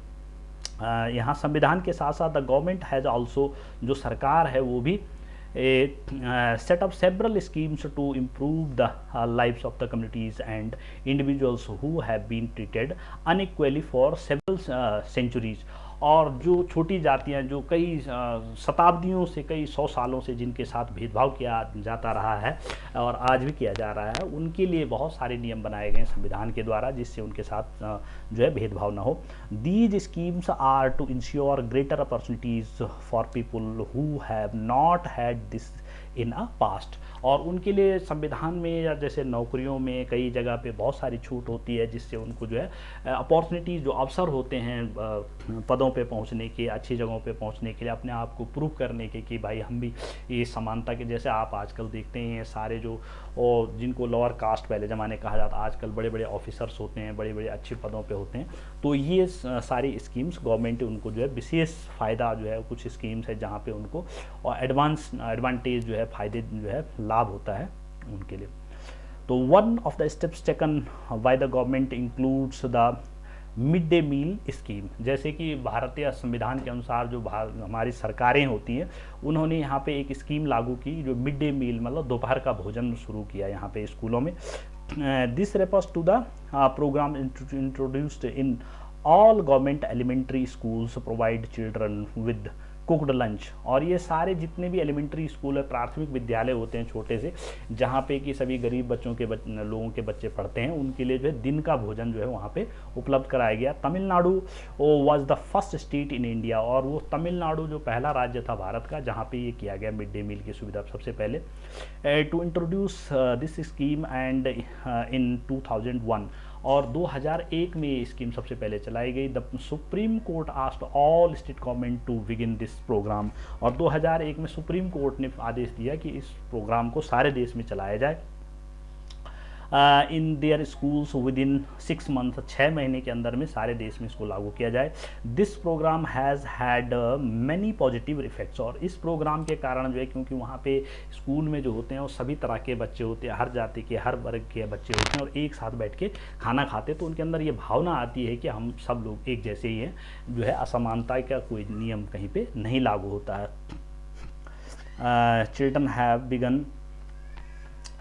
यहाँ संविधान के साथ साथ द गवर्नमेंट हैज़ आल्सो, जो सरकार है वो भी set up several schemes to improve the lives of the communities and individuals who have been treated unequally for several centuries। और जो छोटी जातियाँ जो कई शताब्दियों से, कई 100 सालों से जिनके साथ भेदभाव किया जाता रहा है और आज भी किया जा रहा है, उनके लिए बहुत सारे नियम बनाए गए संविधान के द्वारा जिससे उनके साथ जो है भेदभाव ना हो। These schemes are to ensure greater opportunities for people who have not had this in a past, और उनके लिए संविधान में या जैसे नौकरियों में कई जगह पे बहुत सारी छूट होती है जिससे उनको जो है अपॉर्चुनिटीज़, जो अवसर होते हैं पदों पे पहुंचने के, अच्छी जगहों पे पहुंचने के लिए, अपने आप को प्रूव करने के कि भाई हम भी ये समानता के, जैसे आप आजकल देखते हैं सारे जो जिनको लोअर कास्ट पहले ज़माने कहा जाता, आजकल बड़े बड़े ऑफिसर्स होते हैं, बड़े बड़े अच्छे पदों पे होते हैं। तो ये सारी स्कीम्स गवर्नमेंट उनको जो है विशेष फ़ायदा जो है, कुछ स्कीम्स है जहाँ पे उनको और एडवांटेज जो है, फ़ायदे जो है, लाभ होता है उनके लिए। तो one of the steps taken by the government includes the mid day meal scheme. जैसे कि भारतीय संविधान के अनुसार जो हमारी सरकारें होती हैं, उन्होंने यहाँ पे एक स्कीम लागू की जो मिड डे मील मतलब दोपहर का भोजन शुरू किया यहाँ पे स्कूलों में। This refers to the programme introduced in all government elementary schools provide children with cooked lunch. और ये सारे जितने भी एलिमेंट्री स्कूल है, प्राथमिक विद्यालय होते हैं छोटे से, जहाँ पे कि सभी गरीब बच्चों के लोगों के बच्चे पढ़ते हैं, उनके लिए जो है दिन का भोजन जो है वहाँ पे उपलब्ध कराया गया। Tamil Nadu was the first state in India, और वो तमिलनाडु जो पहला राज्य था भारत का जहाँ पे ये किया गया मिड डे मील की सुविधा सबसे पहले to introduce this scheme and in 2001। और 2001 में ये स्कीम सबसे पहले चलाई गई। The Supreme Court asked all state government to begin this programme, और 2001 में सुप्रीम कोर्ट ने आदेश दिया कि इस प्रोग्राम को सारे देश में चलाया जाए in their schools with in 6 month, 6 महीने के अंदर में सारे देश में इसको लागू किया जाए। This programme has had many positive effects, और इस प्रोग्राम के कारण जो है, क्योंकि वहाँ पे स्कूल में जो होते हैं वो सभी तरह के बच्चे होते हैं, हर जाति के हर वर्ग के बच्चे होते हैं और एक साथ बैठ के खाना खाते, तो उनके अंदर ये भावना आती है कि हम सब लोग एक जैसे ही हैं, जो है असमानता का कोई नियम कहीं पे नहीं लागू होता है। चिल्ड्रन हैव बिगन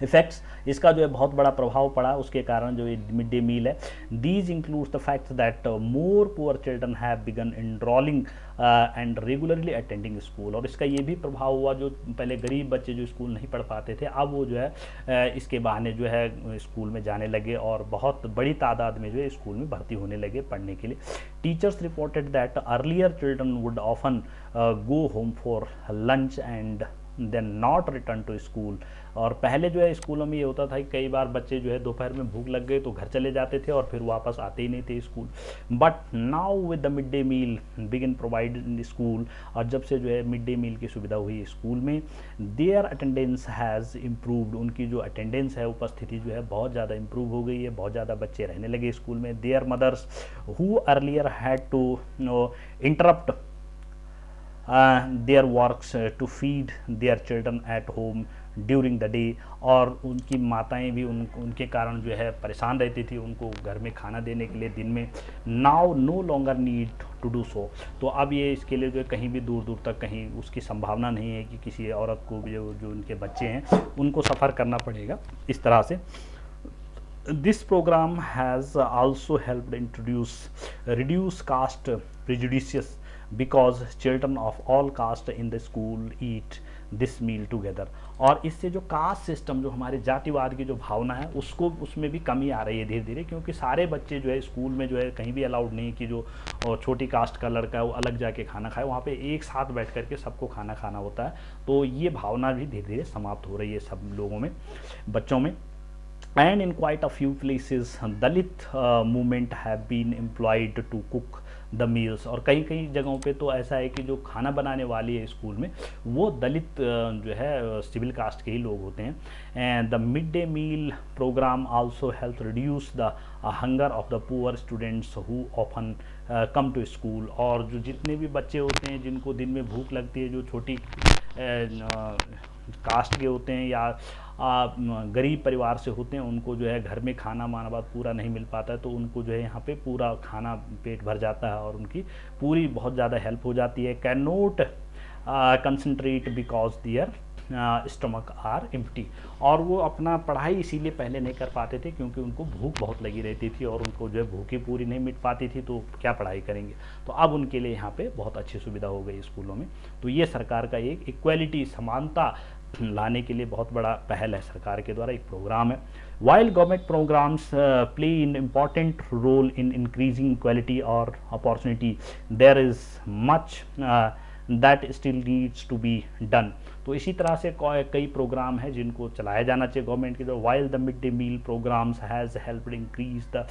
इफेक्ट्स, इसका जो है बहुत बड़ा प्रभाव पड़ा, उसके कारण जो मिड डे मील है। These includes the fact that more poor children have begun enrolling and regularly attending school, और इसका ये भी प्रभाव हुआ, जो पहले गरीब बच्चे जो स्कूल नहीं पढ़ पाते थे, अब वो जो है इसके बहाने जो है स्कूल में जाने लगे और बहुत बड़ी तादाद में जो है स्कूल में भर्ती होने लगे पढ़ने के लिए। Teachers reported that earlier children would often go home for lunch and then not return to school, और पहले जो है स्कूलों में ये होता था कि कई बार बच्चे जो है दोपहर में भूख लग गई तो घर चले जाते थे और फिर वापस आते ही नहीं थे school. But now with the mid day meal begin provided in school, और जब से जो है मिड डे मील की सुविधा हुई स्कूल में, देयर अटेंडेंस हैज़ इम्प्रूव्ड, उनकी जो अटेंडेंस है, उपस्थिति जो है बहुत ज़्यादा इम्प्रूव हो गई है, बहुत ज़्यादा बच्चे रहने लगे स्कूल में। Their mothers who earlier had to interrupt their works to feed their children at home during the day, और उनकी माताएं भी उनके कारण जो है परेशान रहती थी उनको घर में खाना देने के लिए दिन में। Now no longer need to do so, तो अब ये इसके लिए जो है कहीं भी दूर दूर तक कहीं उसकी संभावना नहीं है कि किसी औरत को जो उनके बच्चे हैं उनको सफ़र करना पड़ेगा इस तरह से। This program has also helped reduce caste prejudices because children of all caste in the school eat this meal together, और इससे जो कास्ट सिस्टम, जो हमारे जातिवाद की जो भावना है, उसमें भी कमी आ रही है धीरे धीरे, क्योंकि सारे बच्चे जो है स्कूल में जो है कहीं भी अलाउड नहीं कि जो छोटी कास्ट का लड़का है वो अलग जाके खाना खाए, वहाँ पे एक साथ बैठ करके सबको खाना खाना होता है। तो ये भावना भी धीरे धीरे समाप्त हो रही है सब लोगों में, बच्चों में। And in quite a few places Dalit movement have been employed to cook the meals, और कई कई जगहों पे तो ऐसा है कि जो खाना बनाने वाली है स्कूल में वो दलित जो है सिविल कास्ट के ही लोग होते हैं। And the mid day meal programme also help reduce the hunger of the poor students who often come to school, और जो जितने भी बच्चे होते हैं जिनको दिन में भूख लगती है, जो छोटी कास्ट के होते हैं या गरीब परिवार से होते हैं, उनको जो है घर में खाना माना बाद पूरा नहीं मिल पाता है, तो उनको जो है यहाँ पे पूरा खाना पेट भर जाता है और उनकी पूरी बहुत ज़्यादा हेल्प हो जाती है। Cannot concentrate because their stomach are empty, और वो अपना पढ़ाई इसीलिए पहले नहीं कर पाते थे क्योंकि उनको भूख बहुत लगी रहती थी और उनको जो है भूखी पूरी नहीं मिट पाती थी, तो क्या पढ़ाई करेंगे। तो अब उनके लिए यहाँ पे बहुत अच्छी सुविधा हो गई स्कूलों में। तो ये सरकार का एक इक्वालिटी, समानता लाने के लिए बहुत बड़ा पहल है सरकार के द्वारा, एक प्रोग्राम है। While government programmes play in important role in increasing equality और opportunity, there is much that still needs to be done. तो इसी तरह से कई प्रोग्राम हैं जिनको चलाया जाना चाहिए गवर्नमेंट की। जो while the mid day meal programmes has helped increase the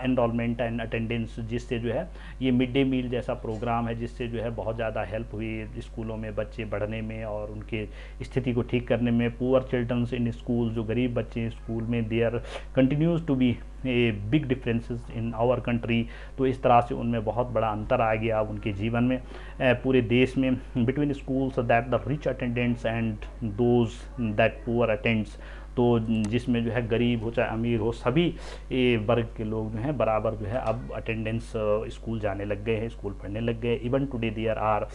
enrolment and attendance, जिससे जो है ये मिड डे मील जैसा प्रोग्राम है जिससे जो है बहुत ज़्यादा हेल्प हुई स्कूलों में बच्चे बढ़ने में और उनके स्थिति को ठीक करने में। पुअर चिल्ड्रंस इन स्कूल, जो गरीब बच्चे स्कूल में, there continues to be a big differences in our country, तो इस तरह से उनमें बहुत बड़ा अंतर आ गया अब उनके जीवन में पूरे देश में। Between schools that the rich attendants and those that poor attends, तो जिसमें जो है गरीब हो चाहे अमीर हो सभी वर्ग के लोग जो हैं बराबर जो है अब अटेंडेंस स्कूल जाने लग गए हैं, स्कूल पढ़ने लग गए। Even today there are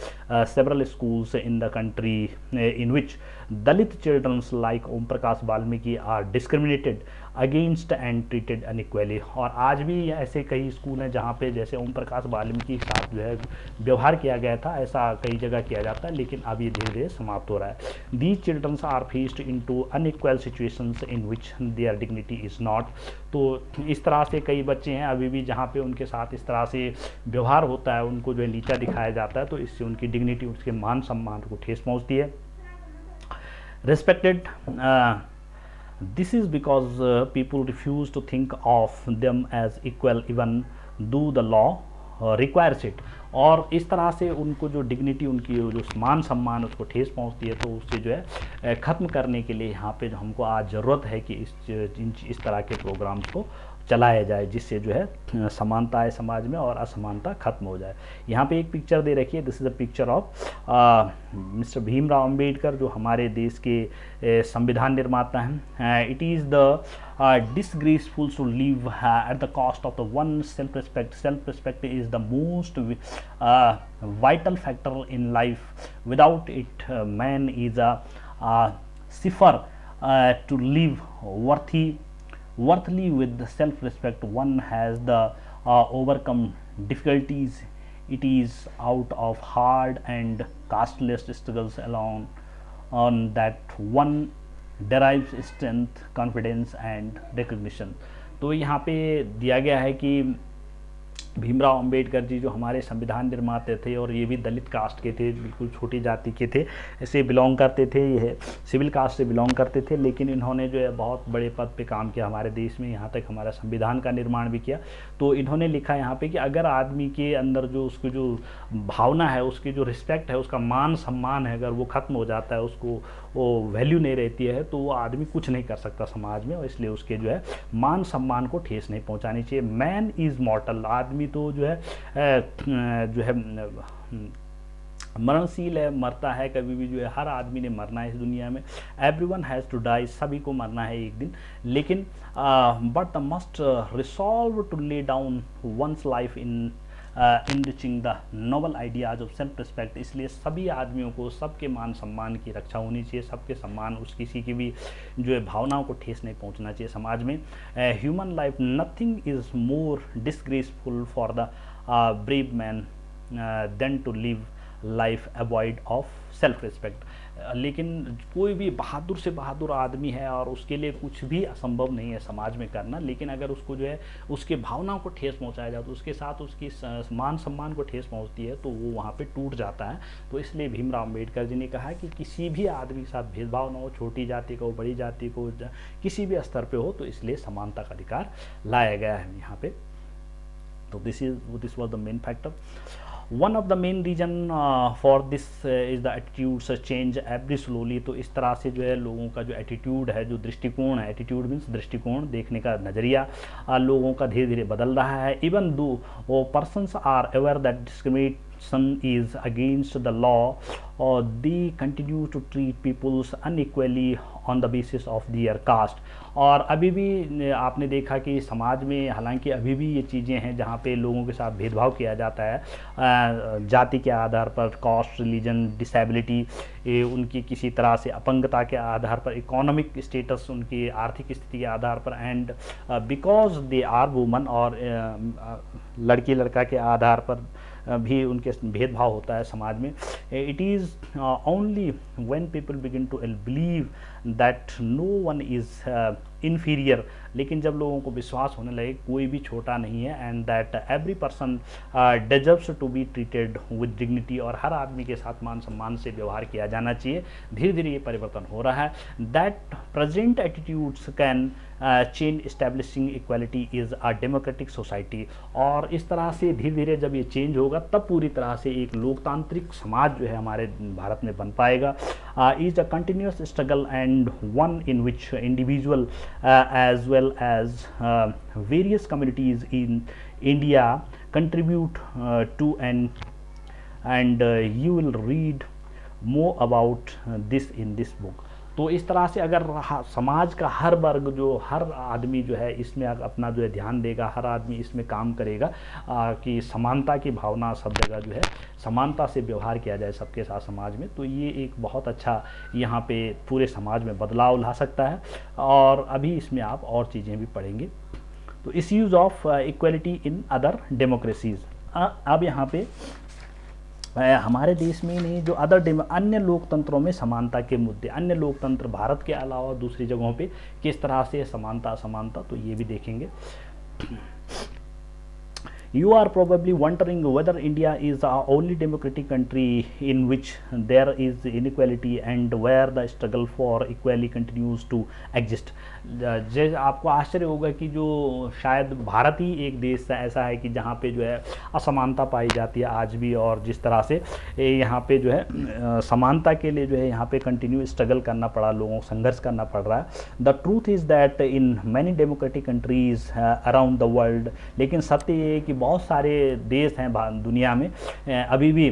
several schools in the country in which Dalit childrens like Om Prakash Valmiki are discriminated against and treated unequally, और आज भी ऐसे कई स्कूल हैं जहाँ पे जैसे ओम प्रकाश वाल्मीकि के साथ जो है व्यवहार किया गया था, ऐसा कई जगह किया जाता है, लेकिन अब ये धीरे धीरे समाप्त हो रहा है। These childrens are faced into unequal situations in which their dignity is not, तो इस तरह से कई बच्चे हैं अभी भी जहाँ पे उनके साथ इस तरह से व्यवहार होता है, उनको जो है नीचा दिखाया जाता है, तो इससे उनकी डिग्निटी, उसके मान सम्मान को ठेस पहुँचती है। Respected This is because people refuse to think of them as equal even though the law requires it. और इस तरह से उनको जो डिग्निटी, उनकी जो मान सम्मान उसको ठेस पहुंचती है, तो उससे जो है ख़त्म करने के लिए यहाँ पे जो हमको आज ज़रूरत है कि इस तरह के प्रोग्राम्स को चलाया जाए, जिससे जो है समानता है समाज में और असमानता खत्म हो जाए। यहाँ पे एक पिक्चर दे रखी है, this is a picture of mister Bhimrao Ambedkar, जो हमारे देश के संविधान निर्माता हैं। It is the disgraceful to live at the cost of the one self-respect. Self-respect is the most vital factor in life. Without it, man is a cipher to live worthily. With the self-respect, one has the overcome difficulties. It is out of hard and costless struggles alone on that one derives strength, confidence and recognition. तो यहाँ पे दिया गया है कि भीमराव अंबेडकर जी जो हमारे संविधान निर्माता थे, और ये भी दलित कास्ट के थे, बिल्कुल छोटी जाति के थे, ऐसे बिलोंग करते थे, ये सिविल कास्ट से बिलोंग करते थे, लेकिन इन्होंने जो है बहुत बड़े पद पे काम किया हमारे देश में, यहाँ तक हमारा संविधान का निर्माण भी किया। तो इन्होंने लिखा यहाँ पे कि अगर आदमी के अंदर जो उसकी जो भावना है, उसकी जो रिस्पेक्ट है, उसका मान सम्मान है, अगर वो ख़त्म हो जाता है, उसको वो वैल्यू नहीं रहती है, तो वो आदमी कुछ नहीं कर सकता समाज में, और इसलिए उसके जो है मान सम्मान को ठेस नहीं पहुंचानी चाहिए। मैन इज़ मॉर्टल, आदमी तो जो है मरणशील है, मरता है कभी भी, जो है हर आदमी ने मरना है इस दुनिया में। एवरीवन हैज़ टू डाई, सभी को मरना है एक दिन, लेकिन but the must resolve to lay down one's life in reaching the noble ideas of self respect. इसलिए सभी आदमियों को सबके मान सम्मान की रक्षा होनी चाहिए, सबके सम्मान, उस किसी की भी जो है भावनाओं को ठेस नहीं पहुंचना चाहिए समाज में। Human life nothing is more disgraceful for the brave man than to live life avoid of self respect. लेकिन कोई भी बहादुर से बहादुर आदमी है और उसके लिए कुछ भी असंभव नहीं है समाज में करना, लेकिन अगर उसको जो है उसके भावनाओं को ठेस पहुंचाया जाए, तो उसके साथ उसकी मान सम्मान को ठेस पहुंचती है, तो वो वहाँ पे टूट जाता है। तो इसलिए भीमराव अंबेडकर जी ने कहा कि किसी भी आदमी के साथ भेदभाव ना हो, छोटी जाति को, बड़ी जाति को, किसी भी स्तर पे हो, तो इसलिए समानता का अधिकार लाया गया है यहाँ पे। तो this was the main factor. One of the main reason for this is the attitudes change every slowly. तो इस तरह से जो है लोगों का जो एटीट्यूड है, जो दृष्टिकोण है, एटीट्यूड मीन्स दृष्टिकोण, देखने का नज़रिया लोगों का धीरे धीरे बदल रहा है। इवन दो वो persons are aware that discrimination is against the law, or they continue to treat peoples unequally on the basis of their caste। और अभी भी आपने देखा कि समाज में हालांकि अभी भी ये चीज़ें हैं जहाँ पे लोगों के साथ भेदभाव किया जाता है जाति के आधार पर, कास्ट, रिलीजन, डिसेबिलिटी, उनकी किसी तरह से अपंगता के आधार पर, इकोनॉमिक स्टेटस, उनकी आर्थिक स्थिति के आधार पर, and because they are woman, और लड़की लड़का के आधार पर भी उनके भेदभाव होता है समाज में। It is only when people begin to believe that no one is inferior, लेकिन जब लोगों को विश्वास होने लगे कोई भी छोटा नहीं है, and that every person deserves to be treated with dignity, और हर आदमी के साथ मान सम्मान से व्यवहार किया जाना चाहिए, धीरे धीरे ये परिवर्तन हो रहा है। That present attitudes can change establishing equality is a democratic society. और इस तरह से धीरे धीरे जब ये चेंज होगा, तब पूरी तरह से एक लोकतांत्रिक समाज जो है हमारे भारत में बन पाएगा। Is a continuous struggle and one in which individual as well as various communities in India contribute to and you will read more about this in this book। तो इस तरह से अगर समाज का हर वर्ग, जो हर आदमी जो है इसमें अपना जो है ध्यान देगा, हर आदमी इसमें काम करेगा कि समानता की भावना सब जगह जो है समानता से व्यवहार किया जाए सबके साथ समाज में, तो ये एक बहुत अच्छा यहाँ पे पूरे समाज में बदलाव ला सकता है। और अभी इसमें आप और चीज़ें भी पढ़ेंगे। तो issues of equality in other democracies. अब यहाँ पे हमारे देश में नहीं, जो अन्य लोकतंत्रों में समानता के मुद्दे, अन्य लोकतंत्र भारत के अलावा दूसरी जगहों पे किस तरह से समानता असमानता, तो ये भी देखेंगे। You are probably wondering whether India is the only democratic country in which there is inequality and where the struggle for equality continues to exist. जैसे आपको आश्चर्य होगा कि जो शायद भारत ही एक देश ऐसा है कि जहाँ पे जो है असमानता पाई जाती है आज भी, और जिस तरह से यहाँ पे जो है समानता के लिए जो है यहाँ पे कंटिन्यू स्ट्रगल करना पड़ा, लोगों को संघर्ष करना पड़ रहा है। The truth is that in many democratic countries around the world, लेकिन सत्य ये है कि बहुत सारे देश हैं दुनिया में अभी भी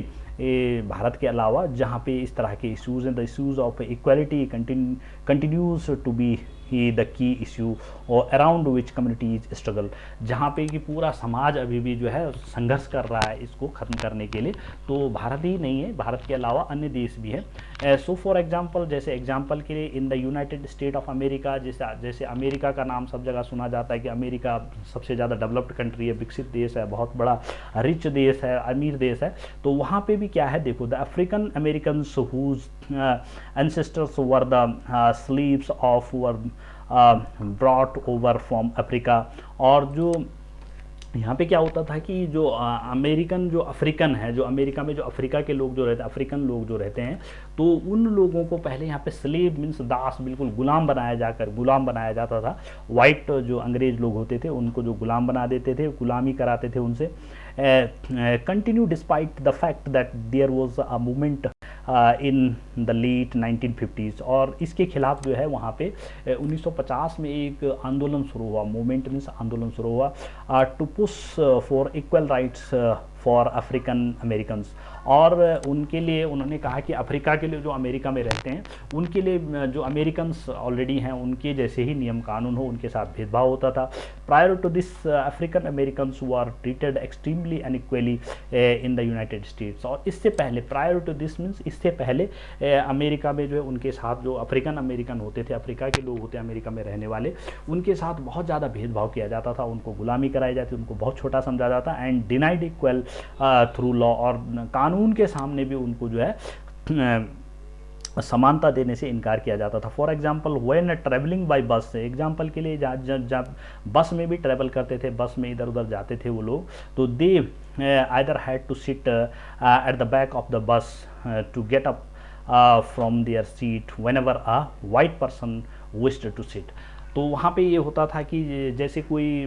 भारत के अलावा जहाँ पे इस तरह के इश्यूज़ हैं। The issues of equality continues to be ही द की इशू और अराउंड विच कम्युनिटीज स्ट्रगल, जहाँ पे कि पूरा समाज अभी भी जो है संघर्ष कर रहा है इसको ख़त्म करने के लिए। तो भारत ही नहीं है, भारत के अलावा अन्य देश भी हैं। सो फॉर एग्जांपल, जैसे एग्जांपल के लिए इन the United state of America, जैसे अमेरिका का नाम सब जगह सुना जाता है कि अमेरिका सबसे ज़्यादा डेवलप्ड कंट्री है, विकसित देश है, बहुत बड़ा रिच देश है, अमीर देश है। तो वहाँ पे भी क्या है, देखो, the African Americans whose ancestors were the slaves of were brought over from Africa. और जो यहाँ पे क्या होता था कि जो अमेरिकन जो अफ्रीकन है, जो अमेरिका में जो अफ्रीका के लोग जो रहते हैं, अफ्रीकन लोग जो रहते हैं, तो उन लोगों को पहले यहाँ पे स्लेव मीन्स दास, बिल्कुल गुलाम बनाया जाता था। वाइट जो अंग्रेज लोग होते थे उनको जो गुलाम बना देते थे, गुलामी कराते थे उनसे। Continue despite the fact that there was a movement in the late 1950s, और इसके खिलाफ जो है वहाँ पे 1950 में एक आंदोलन शुरू हुआ, मूवमेंट मीन्स आंदोलन शुरू हुआ to push for equal rights for African Americans. और उनके लिए उन्होंने कहा कि अफ्रीका के लिए जो अमेरिका में रहते हैं उनके लिए जो अमेरिकन्स ऑलरेडी हैं उनके जैसे ही नियम कानून हो, उनके साथ भेदभाव होता था। Prior to this African Americans were treated extremely unequally in the United States. और इससे पहले, प्रायर टू दिस मीन्स इससे पहले अमेरिका में जो है उनके साथ जो अफ्रीकन अमेरिकन होते थे, अफ्रीका के लोग होते हैं अमेरिका में रहने वाले, उनके साथ बहुत ज़्यादा भेदभाव किया जाता था, उनको गुलामी कराई जाती, उनको बहुत छोटा समझा जाता and denied equal through law, और कानून के सामने भी उनको जो है समानता देने से इनकार किया जाता था। For example when travelling by बस, एग्जाम्पल के लिए जब बस में भी ट्रैवल करते थे, बस में इधर उधर जाते थे वो लोग, तो they either had to sit at the back of the bus to get up from their seat whenever a white person wished to sit. तो वहाँ पे ये होता था कि जैसे कोई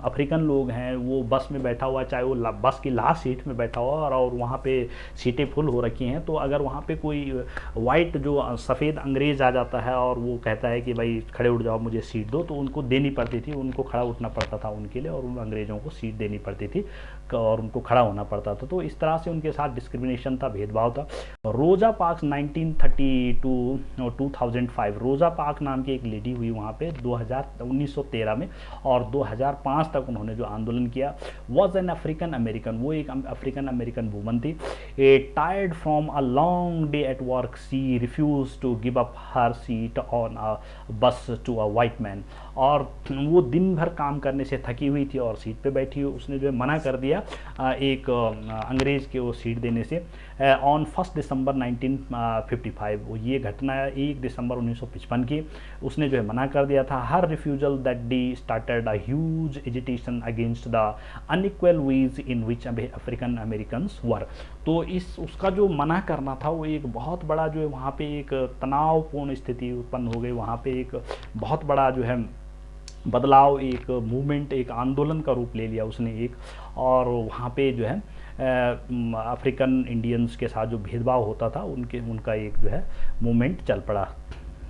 अफ्रीकन लोग हैं वो बस में बैठा हुआ, चाहे वो बस की लास्ट सीट में बैठा हुआ और वहाँ पे सीटें फुल हो रखी हैं, तो अगर वहाँ पे कोई वाइट जो सफ़ेद अंग्रेज़ आ जाता है और वो कहता है कि भाई खड़े उठ जाओ मुझे सीट दो, तो उनको देनी पड़ती थी, उनको खड़ा उठना पड़ता था उनके लिए, और उन अंग्रेज़ों को सीट देनी पड़ती थी और उनको खड़ा होना पड़ता था। तो इस तरह से उनके साथ डिस्क्रिमिनेशन था, भेदभाव था। रोज़ा पार्क्स 1932 और 2005, रोज़ा पार्क नाम की एक लेडी हुई वहाँ पे 1913 में, और 2005 तक उन्होंने जो आंदोलन किया। वॉज एन अफ्रीकन अमेरिकन, वो एक अफ्रीकन अमेरिकन वुमन थी। A tired from a long day at work she refuse to give up her seat on a bus to a white man. और वो दिन भर काम करने से थकी हुई थी और सीट पे बैठी हुई, उसने जो है मना कर दिया एक अंग्रेज़ के वो सीट देने से। ऑन 1 दिसंबर 1955, ये घटना 1 दिसंबर 1955 की, उसने जो है मना कर दिया था। Her refusal that day started a huge agitation against the unequal ways in which African Americans were. तो उसका जो मना करना था वो एक बहुत बड़ा जो है वहाँ पे एक तनावपूर्ण स्थिति उत्पन्न हो गई, वहाँ पे एक बहुत बड़ा जो है बदलाव, एक मूवमेंट, एक आंदोलन का रूप ले लिया उसने एक, और वहाँ पे जो है अफ्रीकन इंडियंस के साथ जो भेदभाव होता था उनका एक जो है मूवमेंट चल पड़ा।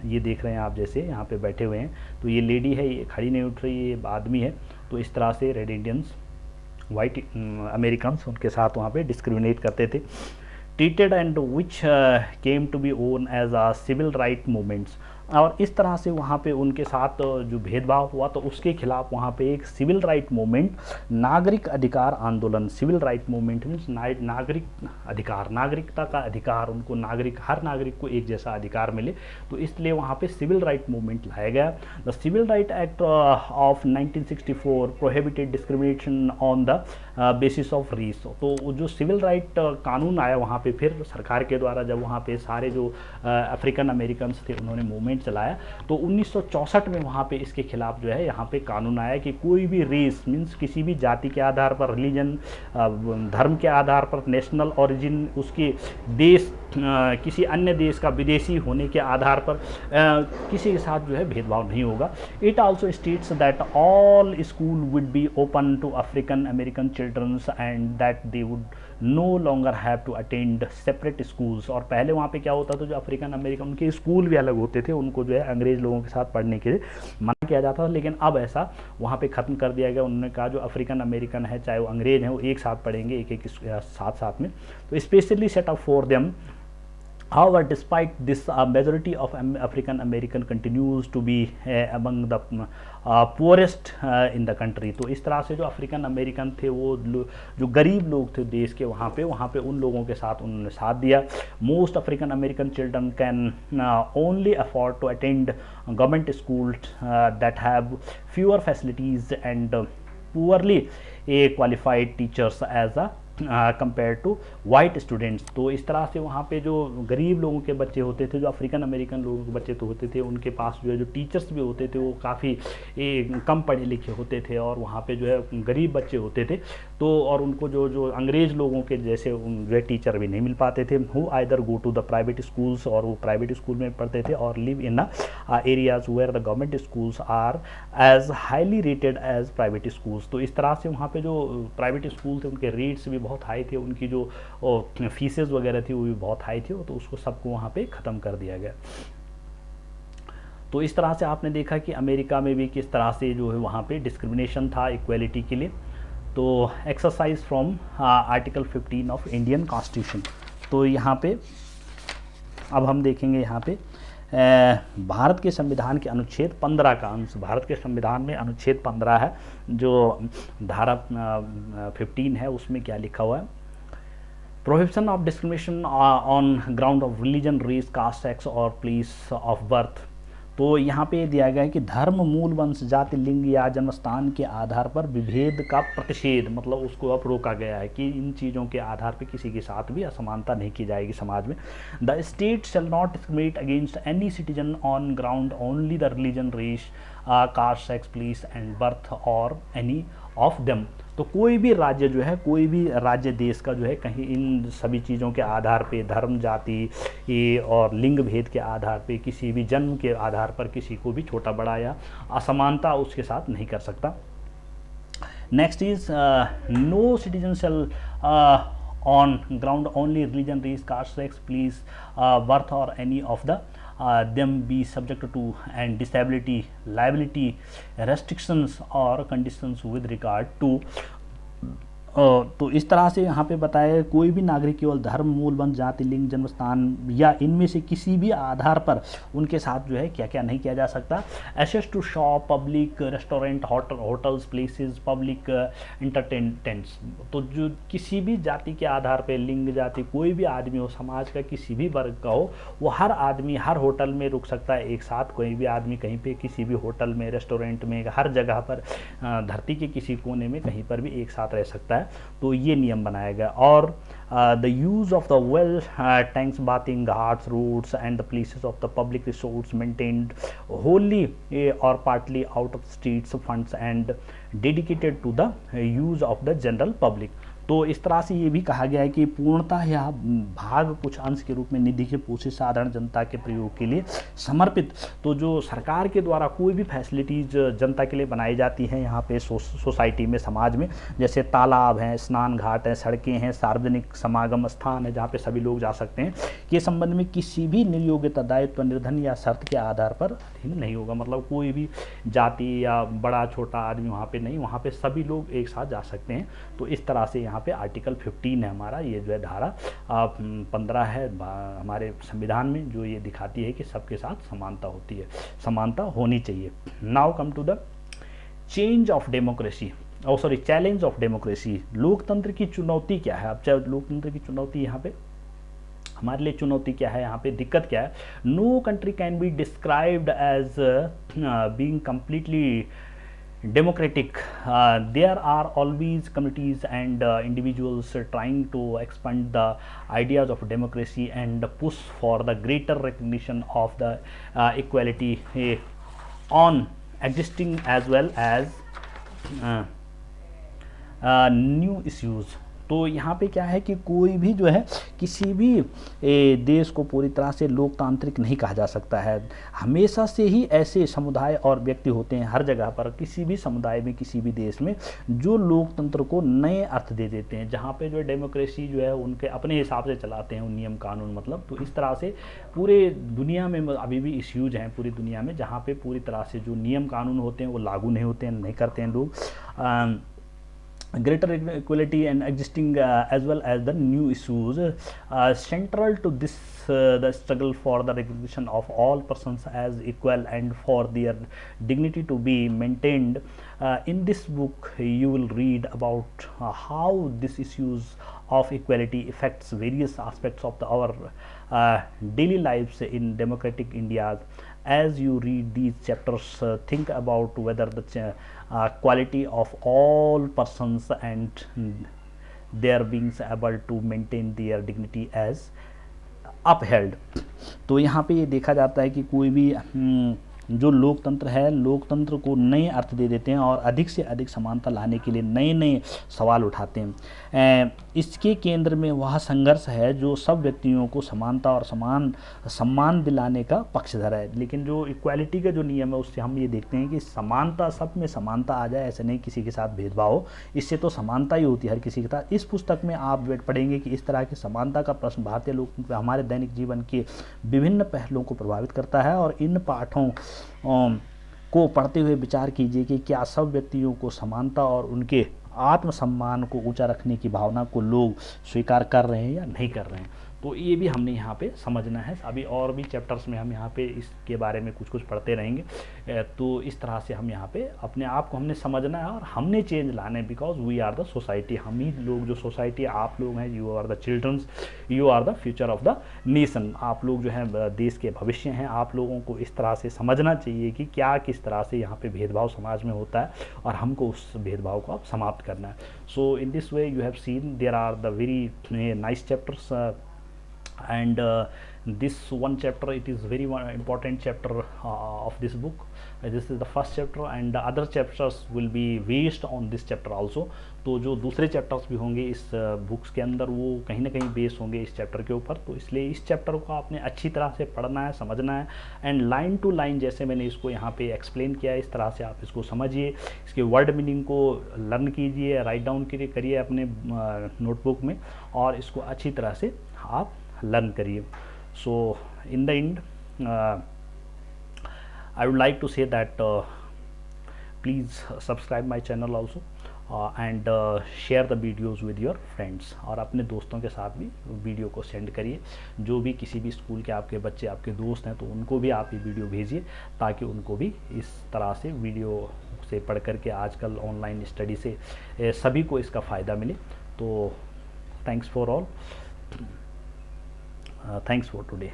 ये देख रहे हैं आप, जैसे यहाँ पे बैठे हुए हैं, तो ये लेडी है, ये खड़ी नहीं उठ रही, ये आदमी है। तो इस तरह से रेड इंडियंस, वाइट अमेरिकन्स उनके साथ वहाँ पे डिस्क्रिमिनेट करते थे। Treated and which came to be known as a civil right movements, और इस तरह से वहाँ पे उनके साथ जो भेदभाव हुआ तो उसके खिलाफ वहाँ पे एक सिविल राइट मूवमेंट, नागरिक अधिकार आंदोलन। सिविल राइट मूवमेंट मीन्स नागरिक अधिकार, नागरिकता का अधिकार, उनको हर नागरिक को एक जैसा अधिकार मिले, तो इसलिए वहाँ पे सिविल राइट मूवमेंट लाया गया। The civil right act of 1964 prohibited discrimination on the basis of race. तो जो सिविल राइट कानून आया वहाँ पे फिर सरकार के द्वारा, जब वहाँ पे सारे जो अफ्रीकन अमेरिकन्स थे उन्होंने मूवमेंट मूवमेंट चलाया, तो 1964 में वहाँ पे इसके खिलाफ जो है यहाँ पे कानून आया कि कोई भी रेस मीन्स किसी भी जाति के आधार पर, रिलीजन धर्म के आधार पर, नेशनल ओरिजिन, उसके देश किसी अन्य देश का विदेशी होने के आधार पर किसी के साथ जो है भेदभाव नहीं होगा। It also states that all school would be open to African American childrens and that they would no longer have to attend separate schools. और पहले वहाँ पे क्या होता था, जो अफ्रीकन अमेरिकन उनके स्कूल भी अलग होते थे, उनको जो है अंग्रेज लोगों के साथ पढ़ने के लिए मना किया जाता था, लेकिन अब ऐसा वहाँ पे ख़त्म कर दिया गया। उन्होंने कहा जो अफ्रीकन अमेरिकन है चाहे वो अंग्रेज हैं वो एक साथ पढ़ेंगे, एक एक साथ साथ में, तो specially set up for them. However, despite this, a majority of African American continues to be among the poorest in the country। तो इस तरह से जो अफ्रीकन अमेरिकन थे वो जो गरीब लोग थे देश के, वहाँ पे उन लोगों के साथ उन्होंने साथ दिया। Most African American children can only afford to attend government school that have fewer facilities and poorly qualified teachers as a compare to white students. तो इस तरह से वहाँ पे जो गरीब लोगों के बच्चे होते थे, जो अफ्रीकन अमेरिकन लोगों के बच्चे तो होते थे, उनके पास जो है जो टीचर्स भी होते थे वो काफ़ी कम पढ़े लिखे होते थे, और वहाँ पे जो है गरीब बच्चे होते थे, तो और उनको जो अंग्रेज़ लोगों के जैसे जो है टीचर भी नहीं मिल पाते थे, who either go to the private schools, और वो प्राइवेट स्कूल में पढ़ते थे, और live in areas where the government schools are as highly rated as private schools. तो इस तरह से वहाँ पे जो प्राइवेट स्कूल थे उनके रेट्स भी बहुत हाई थे, उनकी जो फीसेस वगैरह थी वो भी बहुत हाई थी, तो उसको सबको वहाँ पे ख़त्म कर दिया गया। तो इस तरह से आपने देखा कि अमेरिका में भी किस तरह से जो है वहाँ पे डिस्क्रिमिनेशन था इक्वलिटी के लिए। तो exercise from article 15 of Indian constitution. तो यहाँ पे अब हम देखेंगे यहाँ पे भारत के संविधान के अनुच्छेद 15 का अंश, भारत के संविधान में अनुच्छेद 15 है, जो धारा 15 है, उसमें क्या लिखा हुआ है, prohibition of discrimination on ground of religion, race, caste, sex और प्लेस ऑफ बर्थ। तो यहाँ पे दिया गया है कि धर्म, मूल, वंश, जाति, लिंग या जन्मस्थान के आधार पर विभेद का प्रतिषेध, मतलब उसको अब रोका गया है कि इन चीज़ों के आधार पर किसी के साथ भी असमानता नहीं की जाएगी समाज में। The state shall not discriminate against any citizen on ground only the religion, race, caste, sex, place and birth और एनी ऑफ देम। तो कोई भी राज्य जो है, कोई भी राज्य देश का जो है कहीं इन सभी चीज़ों के आधार पे, धर्म, जाति और लिंग भेद के आधार पे, किसी भी जन्म के आधार पर किसी को भी छोटा बड़ा या असमानता उसके साथ नहीं कर सकता। Next is no citizen shall on ground only religion, race, caste, sex, place, birth और any of the them be subject to and disability, liability, restrictions or conditions with regard to तो इस तरह से यहाँ पे बताया कोई भी नागरिक केवल धर्म, मूल, वंश, जाति, लिंग, जन्मस्थान या इनमें से किसी भी आधार पर उनके साथ जो है क्या क्या नहीं किया जा सकता। Access to shop, public restaurant, hotels, places, public entertainments. तो जो किसी भी जाति के आधार पर, लिंग, जाति, कोई भी आदमी हो, समाज का किसी भी वर्ग का हो, वो हर आदमी हर होटल में रुक सकता है एक साथ। कोई भी आदमी कहीं पे किसी भी होटल में, रेस्टोरेंट में, हर जगह पर धरती के किसी कोने में कहीं पर भी एक साथ रह सकता है। तो ये नियम बनाया गया। और the use of the well, tanks, bathing ghats, roads and the places of the public resource maintained wholly और partly out of states funds and dedicated to the use of the general public. तो इस तरह से ये भी कहा गया है कि पूर्णतः यह भाग कुछ अंश के रूप में निधि के पोषित साधारण जनता के प्रयोग के लिए समर्पित। तो जो सरकार के द्वारा कोई भी फैसिलिटीज़ जनता के लिए बनाई जाती हैं यहाँ पे सोसाइटी में, समाज में, जैसे तालाब हैं, स्नान घाट हैं, सड़कें हैं, सार्वजनिक समागम स्थान है जहाँ पे सभी लोग जा सकते हैं, के संबंध में किसी भी निर्योग्यता, दायित्व, निर्धन या शर्त के आधार पर अधीन नहीं होगा। मतलब कोई भी जाति या बड़ा छोटा आदमी वहाँ पे नहीं, वहाँ पे सभी लोग एक साथ जा सकते हैं। तो इस तरह से यहाँ पे आर्टिकल 15 है हमारा, ये जो है धारा 15 है हमारे संविधान में, जो ये दिखाती है कि सबके साथ समानता होती है, समानता होनी चाहिए। Now come to the change of democracy, challenge of democracy. लोकतंत्र की चुनौती क्या है? अब चाहे लोकतंत्र की चुनौती यहाँ पे हमारे लिए चुनौती क्या है, यहाँ पे दिक्कत क्या है? No country can be described as being completely democratic, there are always communities and individuals trying to expand the ideas of democracy and push for the greater recognition of the equality on existing as well as uh, new issues. तो यहाँ पे क्या है कि कोई भी जो है किसी भी देश को पूरी तरह से लोकतांत्रिक नहीं कहा जा सकता है। हमेशा से ही ऐसे समुदाय और व्यक्ति होते हैं हर जगह पर, किसी भी समुदाय में, किसी भी देश में, जो लोकतंत्र को नए अर्थ दे देते हैं, जहाँ पे जो डेमोक्रेसी जो है उनके अपने हिसाब से चलाते हैं नियम कानून, मतलब। तो इस तरह से पूरे दुनिया में अभी भी इश्यूज हैं पूरी दुनिया में, जहाँ पे पूरी तरह से जो नियम कानून होते हैं वो लागू नहीं होते हैं, नहीं करते हैं लोग। Greater equality and existing as well as the new issues central to this the struggle for the recognition of all persons as equal and for their dignity to be maintained. In this book you will read about how these issues of equality affects various aspects of our daily lives in democratic India. As you read these chapters, think about whether the quality of all persons and their being able to maintain their dignity as upheld. तो यहाँ पे ये देखा जाता है कि कोई भी जो लोकतंत्र है, लोकतंत्र को नए अर्थ दे देते हैं और अधिक से अधिक समानता लाने के लिए नए नए सवाल उठाते हैं। इसके केंद्र में वह संघर्ष है जो सब व्यक्तियों को समानता और समान सम्मान दिलाने का पक्षधर है। लेकिन जो इक्वालिटी का जो नियम है उससे हम ये देखते हैं कि समानता, सब में समानता आ जाए, ऐसे नहीं किसी के साथ भेदभाव हो, इससे तो समानता ही होती है हर किसी के साथ। इस पुस्तक में आप पढ़ेंगे कि इस तरह की समानता का प्रश्न भारतीय लोकतंत्र हमारे दैनिक जीवन के विभिन्न पहलुओं को प्रभावित करता है। और इन पाठों को पढ़ते हुए विचार कीजिए कि क्या सब व्यक्तियों को समानता और उनके आत्मसम्मान को ऊंचा रखने की भावना को लोग स्वीकार कर रहे हैं या नहीं कर रहे हैं। तो ये भी हमने यहाँ पे समझना है। अभी और भी चैप्टर्स में हम यहाँ पे इसके बारे में कुछ कुछ पढ़ते रहेंगे। तो इस तरह से हम यहाँ पे अपने आप को हमने समझना है और हमने चेंज लाना है, because we are the society. हम ही लोग जो सोसाइटी, आप लोग हैं, you are the childrens, you are the future of the nation. आप लोग जो हैं देश के भविष्य हैं। आप लोगों को इस तरह से समझना चाहिए कि क्या किस तरह से यहाँ पे भेदभाव समाज में होता है और हमको उस भेदभाव को अब समाप्त करना है। So in this way you have seen there are the very nice chapters and this one chapter, it is very important chapter of this book. This is the first chapter and the other chapters will be based on this chapter also. तो जो दूसरे चैप्टर्स भी होंगे इस बुक्स के अंदर वो कहीं ना कहीं बेस होंगे इस चैप्टर के ऊपर। तो इसलिए इस चैप्टर को आपने अच्छी तरह से पढ़ना है, समझना है एंड लाइन टू लाइन जैसे मैंने इसको यहाँ पे एक्सप्लेन किया है इस तरह से आप इसको समझिए, इसके वर्ड मीनिंग को लर्न कीजिए, राइट डाउन करिए अपने नोटबुक में और इसको अच्छी तरह से आप learn करिए। So in the end I would like to say that please subscribe my channel also and share the videos with your friends। और अपने दोस्तों के साथ भी वीडियो को सेंड करिए। जो भी किसी भी स्कूल के आपके बच्चे, आपके दोस्त हैं, तो उनको भी आप ये वीडियो भेजिए ताकि उनको भी इस तरह से वीडियो से पढ़ करके आजकल ऑनलाइन स्टडी से सभी को इसका फ़ायदा मिले। तो thanks for all, thanks for today।